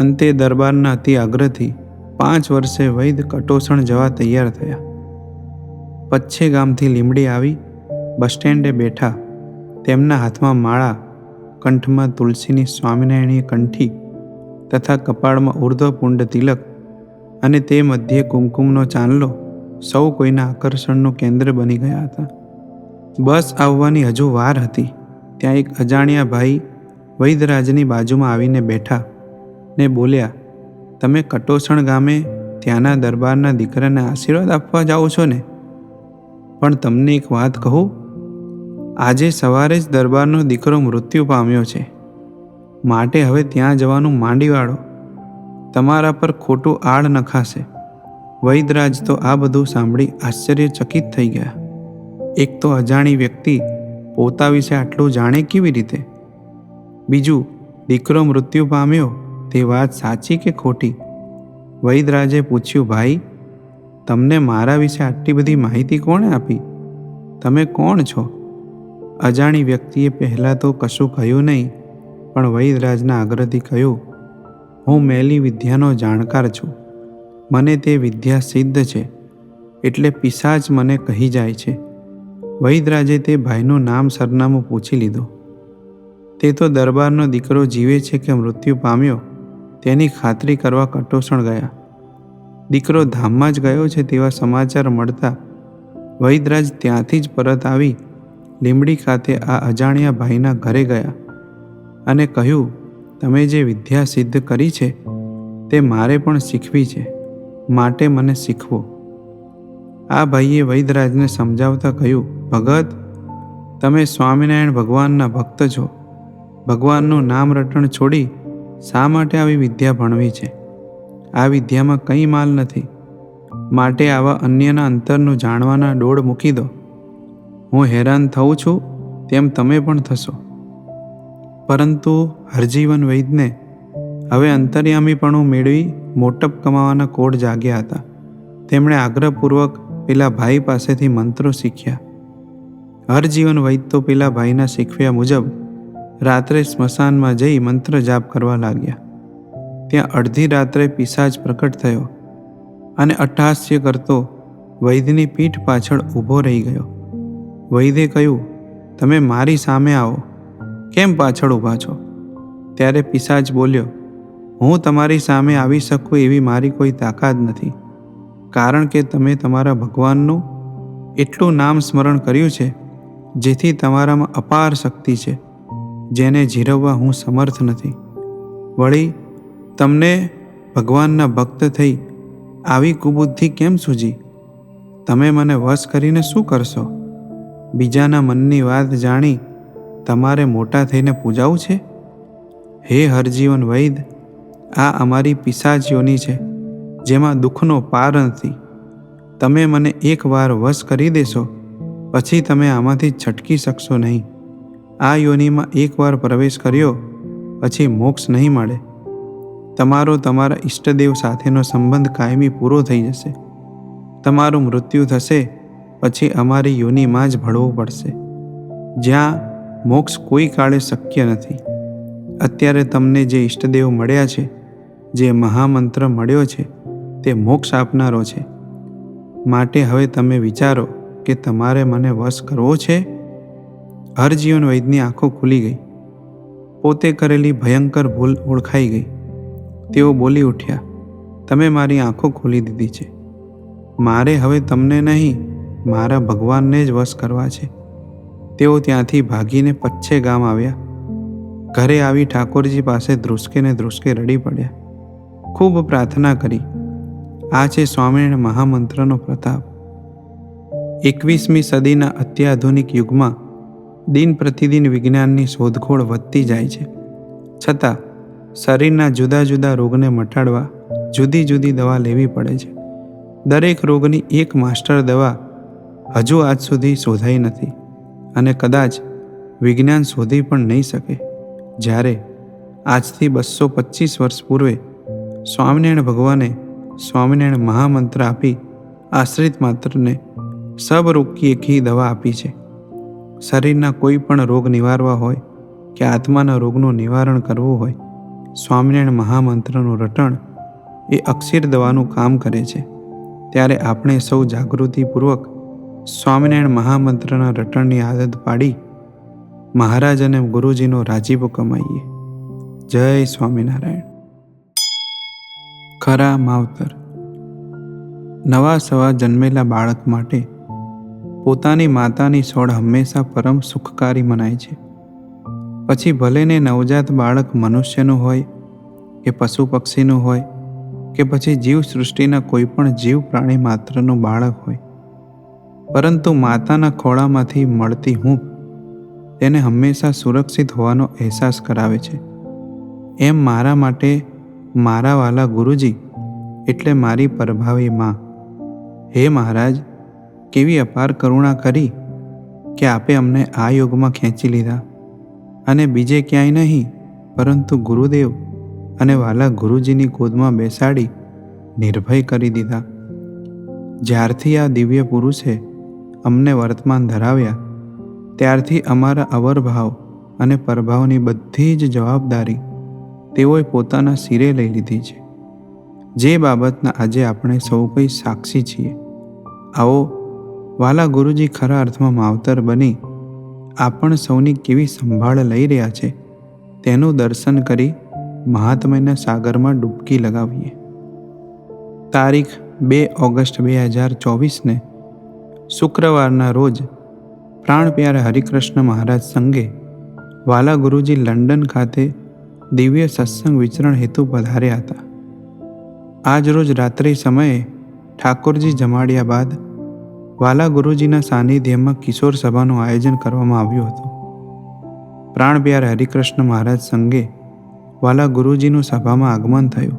અંતે દરબારના અતિ આગ્રહથી 5 વર્ષે વૈદ કટોસણ જવા તૈયાર થયા. પચ્છે ગામથી લીમડી આવી બસ સ્ટેન્ડે બેઠા. તેમના હાથમાં માળા, કંઠમાં તુલસીની સ્વામિનારાયણીય કંઠી તથા કપાળમાં ઉર્ધ્વપુંડ તિલક અને તે મધ્યે કુમકુમનો ચાંદલો સૌ કોઈના આકર્ષણનું કેન્દ્ર બની ગયા હતા. બસ આવવાની હજુ વાર હતી ત્યાં એક અજાણ્યા ભાઈ વૈદરાજની બાજુમાં આવીને બેઠા ને બોલ્યા, તમે કટોસણ ગામે ત્યાંના દરબારના દીકરાને આશીર્વાદ આપવા જાઓ છો ને? પણ તમને એક વાત કહું, આજે સવારે જ દરબારનો દીકરો મૃત્યુ પામ્યો છે. માટે હવે ત્યાં જવાનું માંડી વાળો. તમારા પર ખોટું આડ નખાશે. વૈદરાજ તો આ બધું સાંભળી આશ્ચર્યચકિત થઈ ગયા. એક તો અજાણી વ્યક્તિ પોતા વિશે આટલું જાણે કેવી રીતે? બીજું, દીકરો મૃત્યુ પામ્યો તે વાત સાચી કે ખોટી? વૈદરાજે પૂછ્યું, ભાઈ, તમને મારા વિશે આટલી બધી માહિતી કોણે આપી? તમે કોણ છો? અજાણી વ્યક્તિએ પહેલાં તો કશું કહ્યું નહીં, પણ વૈદરાજના આગ્રહથી કહ્યું, હું મેલી વિદ્યાનો જાણકાર છું. મને તે વિદ્યા સિદ્ધ છે, એટલે પિશાચ મને કહી જાય છે. વૈદરાજે તે ભાઈનું નામ સરનામું પૂછી લીધું. તે તો દરબારનો દીકરો જીવે છે કે મૃત્યુ પામ્યો તેની ખાતરી કરવા કટોસણ ગયા. દીકરો ધામમાં જ ગયો છે તેવા સમાચાર મળતા વૈદરાજ ત્યાંથી જ પરત આવી લીમડી ખાતે આ અજાણ્યા ભાઈના ઘરે ગયા અને કહ્યું, તમે જે વિદ્યા સિદ્ધ કરી છે તે મારે પણ શીખવી છે, માટે મને શીખવો. આ ભાઈએ વૈદરાજને સમજાવતા કહ્યું, ભગત, તમે સ્વામિનારાયણ ભગવાનના ભક્ત છો. ભગવાનનું નામ રટણ છોડી શા માટે આવી વિદ્યા ભણવી છે? આ વિદ્યામાં કંઈ માલ નથી. માટે આવા અન્યના અંતરનું જાણવાના ડોળ મૂકી દો. હું હેરાન થઉં છું તેમ તમે પણ થશો. પરંતુ હરજીવન વૈદને હવે અંતર્યામીપણું મેળવી મોટપ કમાવાના કોડ જાગ્યા હતા. તેમણે આગ્રહપૂર્વક પેલા ભાઈ પાસેથી મંત્રો શીખ્યા. હરજીવન વૈદ તો પેલા ભાઈના શીખવ્યા મુજબ રાત્રે સ્મશાનમાં જઈ મંત્ર જાપ કરવા લાગ્યા. ત્યાં અડધી રાત્રે પિશાચ પ્રકટ થયો અને અટ્ટહાસ્ય કરતો વૈદની પીઠ પાછળ ઊભો રહી ગયો. વૈદે કહ્યું, તમે મારી સામે આવો, કેમ પાછળ ઊભા છો? ત્યારે પિશાચ બોલ્યો, હું તમારી સામે આવી શકું એવી મારી કોઈ તાકાત નથી, કારણ કે તમે તમારા ભગવાનનું એટલું નામ સ્મરણ કર્યું છે જેથી તમારામાં અપાર શક્તિ છે, જેને જીરવવા હું સમર્થ નથી. વળી તમને ભગવાનના ભક્ત થઈ આવી કુબુદ્ધિ કેમ સૂજી? તમે મને વશ કરીને શું કરશો? બીજાના મનની વાત જાણી તમારે મોટા થઈને પૂજાવું છે? હે હરજીવન વૈદ, આ અમારી પિશાચ યોનિ છે, જેમાં દુઃખનો પાર નથી. તમે મને એકવાર વશ કરી દેશો પછી તમે આમાંથી છટકી શકશો નહીં. આ યોનિમાં એકવાર પ્રવેશ કર્યો પછી મોક્ષ નહીં મળે. તમારો તમારા ઈષ્ટદેવ સાથેનો સંબંધ કાયમી પૂરો થઈ જશે. તમારું મૃત્યુ થશે પછી અમારી યોનિમાં જ ભળવું પડશે, જ્યાં મોક્ષ કોઈ કાળે શક્ય નથી. અત્યારે તમને જે ઈષ્ટદેવ મળ્યા છે, જે મહામંત્ર મળ્યો છે, તે મોક્ષ આપનારો છે. માટે હવે તમે વિચારો કે તમારે મને વશ કરવો છે? હરજીવન વૈદની આંખો ખુલી ગઈ. પોતે કરેલી ભયંકર ભૂલ ઓળખાઈ ગઈ. તેઓ બોલી ઉઠ્યા, તમે મારી આંખો ખોલી દીધી છે. મારે હવે તમને નહીં, મારા ભગવાનને જ વશ કરવા છે. તેઓ ત્યાંથી ભાગીને પચ્છે ગામ આવ્યા. ઘરે આવી ઠાકોરજી પાસે ધ્રુસકે ને ધ્રુસકે રડી પડ્યા. ખૂબ પ્રાર્થના કરી. આ છે સ્વામિનારાયણ મહામંત્રનો પ્રતાપ. 21મી સદીના અત્યાધુનિક યુગમાં દિન પ્રતિદિન વિજ્ઞાનની શોધખોળ વધતી જાય છે, છતાં શરીરના જુદા જુદા રોગને મટાડવા જુદી જુદી દવા લેવી પડે છે. દરેક રોગની એક માસ્ટર દવા હજુ આજ સુધી શોધાઈ નથી અને કદાચ વિજ્ઞાન શોધી પણ નહીં શકે. જ્યારે આજથી 225 વર્ષ પૂર્વે સ્વામિનારાયણ ભગવાને સ્વામિનારાયણ મહામંત્ર આપી આશ્રિત માત્રને સબ રોગ કી એક ही દવા આપી છે. શરીરના કોઈ પણ રોગ નિવારવા હોય કે આત્માના રોગનું નિવારણ કરવું હોય, સ્વામિનારાયણ મહામંત્રનું રટણ એ અક્ષીર દવાનું કામ કરે છે. ત્યારે આપણે સૌ જાગૃતિપૂર્વક સ્વામિનારાયણ મહામંત્રના રટણની આદત પાડી મહારાજ અને ગુરુજીનો રાજીપો કમાઈએ. જય સ્વામિનારાયણ. ખરા માવતર. નવા સવા જન્મેલા બાળક માટે પોતાની માતાની સોળ હંમેશા પરમ સુખકારી મનાય છે. પછી ભલેને નવજાત બાળક મનુષ્યનું હોય કે પશુ પક્ષીનું હોય કે પછી જીવ સૃષ્ટિના કોઈ પણ જીવ પ્રાણી માત્રનું બાળક હોય, પરંતુ માતાના ખોળામાંથી મળતી હૂંફ તેને હંમેશા સુરક્ષિત હોવાનો અહેસાસ કરાવે છે. એમ મારા માટે મારા વાલા ગુરુજી એટલે મારી પરભાવી માં. હે મહારાજ, કેવી અપાર કરુણા કરી કે આપે અમને આ યુગમાં ખેંચી લીધા અને બીજે ક્યાંય નહીં પરંતુ ગુરુદેવ અને વાલા ગુરુજીની ગોદમાં બેસાડી નિર્ભય કરી દીધા. જ્યારથી આ દિવ્ય પુરુષે અમને વર્તમાન ધરાવ્યા ત્યારથી અમારા અવરભાવ અને પરભાવની બધી જ જવાબદારી તેઓએ પોતાના શિરે લઈ લીધી છે, જે બાબતના આજે આપણે સૌ કોઈ સાક્ષી છીએ. આવો વાલા ગુરુજી ખરા અર્થમાં માવતર બની આપણ સૌની કેવી સંભાળ લઈ રહ્યા છે તેનું દર્શન કરી મહાત્મ્યના સાગરમાં ડૂબકી લગાવીએ. તારીખ 2 ઓગસ્ટ 2024ને શુક્રવારના રોજ પ્રાણ પ્યારે હરિકૃષ્ણ મહારાજ સંઘે વાલા ગુરુજી લંડન ખાતે દિવ્ય સત્સંગ વિચરણ હેતુ પધાર્યા હતા. આજ રોજ રાત્રિ સમયે ઠાકોરજી જમાડ્યા બાદ વાલા ગુરુજીના સાનિધ્યમાં કિશોર સભાનું આયોજન કરવામાં આવ્યું હતું. પ્રાણ પ્યારે હરિકૃષ્ણ મહારાજ સંઘે વાલા ગુરુજીનું સભામાં આગમન થયું.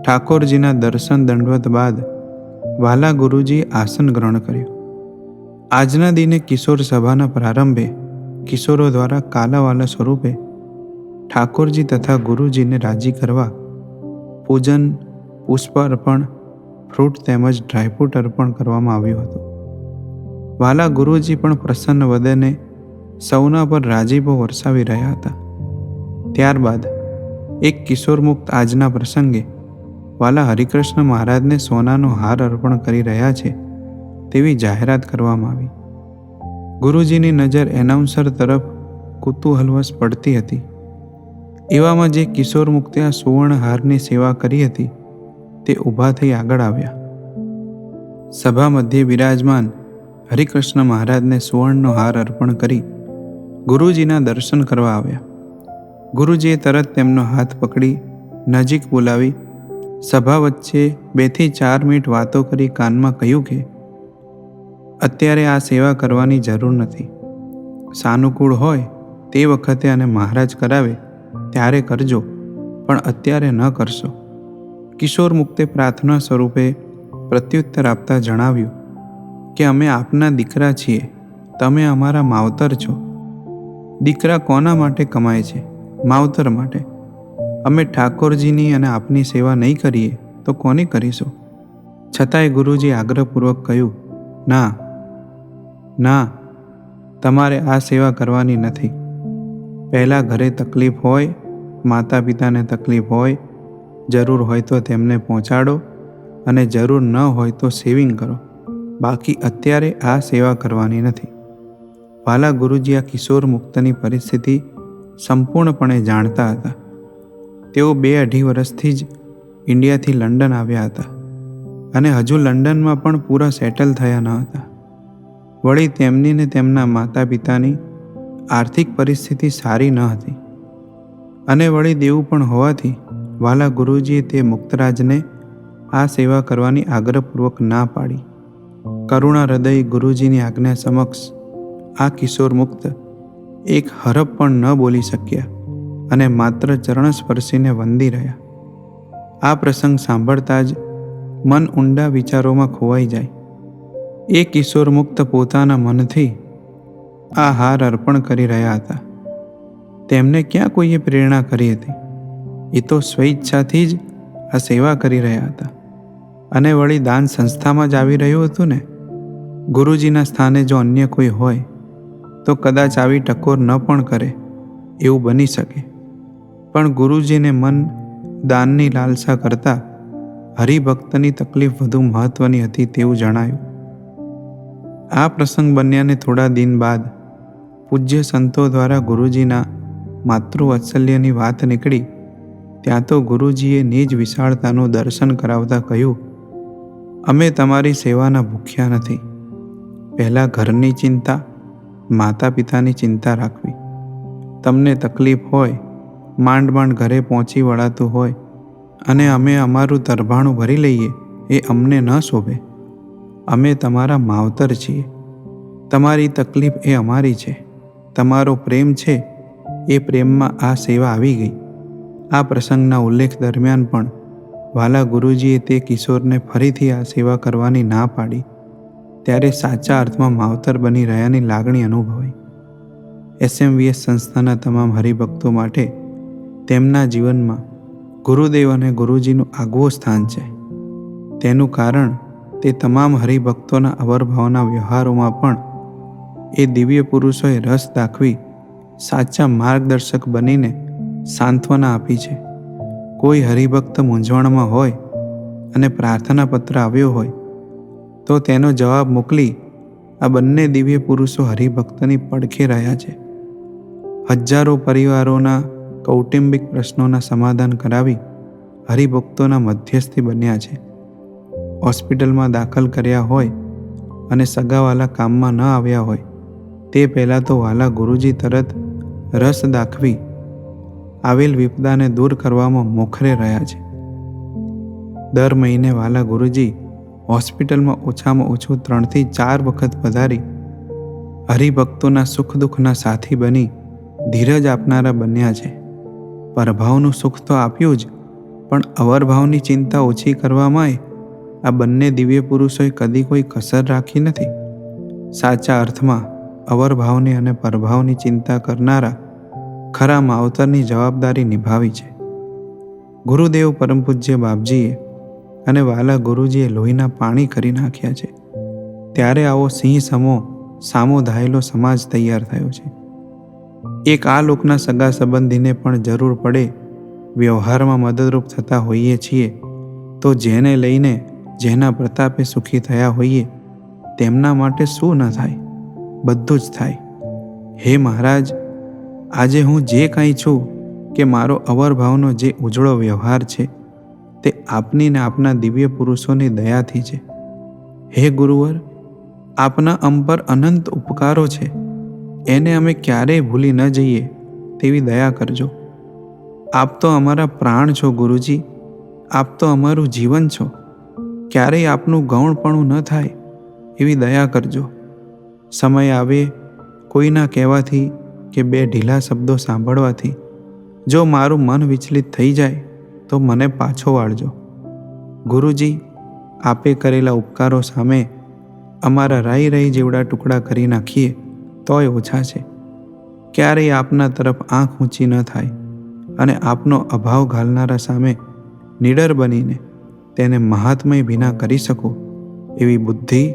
ઠાકોરજીના દર્શન દંડવત બાદ વાલા ગુરુજીએ આસન ગ્રહણ કર્યું. આજના દિને કિશોર સભાના પ્રારંભે કિશોરો દ્વારા કાલાવાલા સ્વરૂપે ઠાકોરજી તથા ગુરુજીને રાજી કરવા પૂજન, પુષ્પ અર્પણ, ફ્રૂટ તેમજ ડ્રાયફ્રૂટ અર્પણ કરવામાં આવ્યું હતું. વાલા ગુરુજી પણ પ્રસન્ન વદને સૌના પર રાજીપો વરસાવી રહ્યા હતા. ત્યારબાદ એક કિશોર મુક્ત આજના પ્રસંગે વાલા હરિકૃષ્ણ મહારાજને સોનાનો હાર અર્પણ કરી રહ્યા છે તેવી જાહેરાત કરવામાં આવી. ગુરુજીની નજર એનાઉન્સર તરફ કુતૂહલવશ પડતી હતી. એવામાં જે કિશોર મુક્તે આ સુવર્ણ હારની સેવા કરી હતી તે ઊભા થઈ આગળ આવ્યા. સભા મધ્યે બિરાજમાન હરિકૃષ્ણ મહારાજને સુવર્ણનો હાર અર્પણ કરી ગુરુજીના દર્શન કરવા આવ્યા. ગુરુજીએ તરત તેમનો હાથ પકડી નજીક બોલાવી સભા વચ્ચે 2 થી 4 મિનિટ વાતો કરી કાનમાં કહ્યું કે અત્યારે આ સેવા કરવાની જરૂર નથી. સાનુકૂળ હોય તે વખતે અને મહારાજ કરાવે ત્યારે કરજો, પણ અત્યારે ન કરશો. કિશોર મુક્તે પ્રાર્થના સ્વરૂપે પ્રત્યુત્તર આપતા જણાવ્યું કે અમે આપના દીકરા છીએ, તમે અમારા માવતર છો. દીકરા કોના માટે કમાય છે? માવતર માટે. અમે ઠાકોરજીની અને આપની સેવા નહીં કરીએ તો કોની કરીશું? છતાંય ગુરુજી આગ્રહપૂર્વક કહ્યું, ના ના, તમારે આ સેવા કરવાની નથી. પહેલાં ઘરે તકલીફ હોય, માતા પિતાને તકલીફ હોય, જરૂર હોય તો તેમને પહોંચાડો અને જરૂર ન હોય તો સેવિંગ કરો. બાકી અત્યારે આ સેવા કરવાની નથી. વાલા ગુરુજી આ કિશોર મુક્તની પરિસ્થિતિ સંપૂર્ણપણે જાણતા હતા. તેઓ 2-2.5 વર્ષથી જ ઇન્ડિયાથી લંડન આવ્યા હતા અને હજુ લંડનમાં પણ પૂરા સેટલ થયા ન હતા. વળી તેમની ને તેમના માતા પિતાની આર્થિક પરિસ્થિતિ સારી ન હતી અને વળી દેવું પણ હોવાથી વાલા ગુરુજીએ તે મુક્તરાજને આ સેવા કરવાની આગ્રહપૂર્વક ના પાડી. કરુણા હૃદય ગુરુજીની આજ્ઞા સમક્ષ આ કિશોર મુક્ત એક હરફ પણ ન બોલી શક્યા અને માત્ર ચરણ સ્પર્શીને વંદી રહ્યા. આ પ્રસંગ સાંભળતા જ મન ઊંડા વિચારોમાં ખોવાઈ જાય. એ કિશોર મુક્ત પોતાના મનથી આ હાર અર્પણ કરી રહ્યા હતા. તેમને ક્યાં કોઈએ પ્રેરણા કરી હતી? એ તો સ્વેચ્છાથી જ આ સેવા કરી રહ્યા હતા અને વળી દાન સંસ્થામાં જ આવી રહ્યું હતું ને. ગુરુજીના સ્થાને જો અન્ય કોઈ હોય તો કદાચ આવી ટકોર ન પણ કરે એવું બની શકે, પણ ગુરુજીને મન દાનની લાલસા કરતાં હરિભક્તની તકલીફ વધુ મહત્વની હતી તેવું જણાયું. આ પ્રસંગ બન્યાને થોડા દિન બાદ પૂજ્ય સંતો દ્વારા ગુરુજીના માતૃવાત્સલ્યની વાત નીકળી ત્યાં તો ગુરુજીએ નિજ વિશાળતાનું દર્શન કરાવતા કહ્યું, અમે તમારી સેવાના ભૂખ્યા નથી. પહેલાં ઘરની ચિંતા, માતા પિતાની ચિંતા રાખવી. તમને તકલીફ હોય, માંડ માંડ ઘરે પહોંચી વળાતું હોય અને અમે અમારું તરભાણું ભરી લઈએ એ અમને ન શોભે. અમે તમારા માવતર છીએ. તમારી તકલીફ એ અમારી છે. તમારો પ્રેમ છે એ પ્રેમમાં આ સેવા આવી ગઈ. આ પ્રસંગના ઉલ્લેખ દરમિયાન પણ વાલા ગુરુજીએ તે કિશોરને ફરીથી આ સેવા કરવાની ના પાડી ત્યારે સાચા અર્થમાં માવતર બની રહ્યાની લાગણી અનુભવાઈ. SMVS સંસ્થાના તમામ હરિભક્તો માટે તેમના જીવનમાં ગુરુદેવ અને ગુરુજીનું આગવું સ્થાન છે. તેનું કારણ તે તમામ હરિભક્તોના અવરભાવના વ્યવહારોમાં પણ એ દિવ્ય પુરુષોએ રસ દાખવી સાચા માર્ગદર્શક બનીને સાંત્વના આપી છે. કોઈ હરિભક્ત મૂંઝવણમાં હોય અને પ્રાર્થના પત્ર આવ્યો હોય તો તેનો જવાબ મોકલી આ બંને દિવ્ય પુરુષો હરિભક્તની પડખે રહ્યા છે. હજારો પરિવારોના કૌટુંબિક પ્રશ્નોના સમાધાન કરાવી હરિભક્તોના મધ્યસ્થી બન્યા છે. હોસ્પિટલમાં દાખલ કર્યા હોય અને સગાવાલા કામમાં ન આવ્યા હોય તે પહેલાં તો વાલા ગુરુજી તરત રસ દાખવી આવેલ વિપદાને દૂર કરવામાં મોખરે રહ્યા છે. દર મહિને વાલા ગુરુજી હોસ્પિટલમાં ઓછામાં ઓછું 3 થી 4 વખત પધારી હરિભક્તોના સુખ દુઃખના સાથી બની ધીરજ આપનારા બન્યા છે. પરભાવનું સુખ તો આપ્યું જ, પણ અવરભાવની ચિંતા ઓછી કરવામાં આ બંને દિવ્ય પુરુષોએ કદી કોઈ કસર રાખી નથી. સાચા અર્થમાં અવરભાવની અને પરભાવની ચિંતા કરનારા ખરા માવતરની જવાબદારી નિભાવી છે. ગુરુદેવ પરમ પૂજ્ય બાપજીએ અને વાલા ગુરુજીએ લોહીના પાણી કરી નાખ્યા છે. ત્યારે આવો સિંહ સમો સામો ધાયેલો સમાજ તૈયાર થયો છે. એક આ લોકના સગા સંબંધીને પણ જરૂર પડે વ્યવહારમાં મદદરૂપ થતા હોઈએ છીએ તો જેને લઈને જેના પ્રતાપે સુખી થયા હોઈએ તેમના માટે શું ન થાય? બધું જ થાય. હે મહારાજ, આજે હું જે કાંઈ છું કે મારો અવરભાવનો જે ઉજળો વ્યવહાર છે તે આપની ને આપના દિવ્ય પુરુષોની દયાથી છે. હે ગુરુવર, આપના અમ પર અનંત ઉપકારો છે, એને અમે ક્યારેય ભૂલી ન જઈએ તેવી દયા કરજો. આપ તો અમારા પ્રાણ છો ગુરુજી, આપ તો અમારું જીવન છો. ક્યારેય આપનું ગૌણપણું ન થાય એવી દયા કરજો. સમય આવે કોઈના કહેવાથી કે બે ઢીલા શબ્દો સાંભળવાથી જો મારું મન વિચલિત થઈ જાય તો મને પાછો વાળજો. ગુરુજી, આપે કરેલા ઉપકારો સામે અમારા રાઈ રાઈ જેવડા ટુકડા કરી નાખીએ તોય ઓછા છે. ક્યારેય આપના તરફ આંખ ઊંચી ન થાય અને આપનો અભાવ ઘાલનારા સામે નીડર બનીને તેને મહાત્મય ભીના કરી શકું એવી બુદ્ધિ,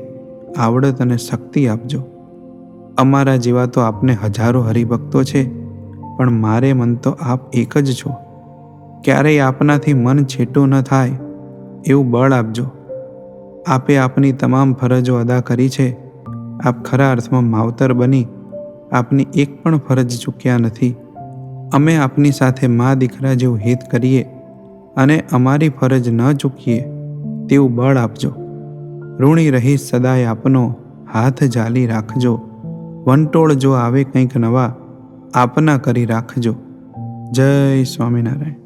આવડત અને શક્તિ આપજો. અમારા જેવા તો આપને હજારો હરિભક્તો છે, પણ મારે મન તો આપ એક જ છો. ક્યારેય આપનાથી મન છેટું ન થાય એવું બળ આપજો. આપે આપની તમામ ફરજો અદા કરી છે. આપ ખરા અર્થમાં માવતર બની આપની એક પણ ફરજ ચૂક્યા નથી. અમે આપની સાથે મા દીકરા જેવું હિત કરીએ અને અમારી ફરજ ન ચૂકીએ તેવું બળ આપજો. ઋણી રહીશ સદાય આપનો, હાથ ઝાલી રાખજો. વંટોળ જો આવે કંઈક નવા, આપના કરી રાખજો. જય સ્વામિનારાયણ.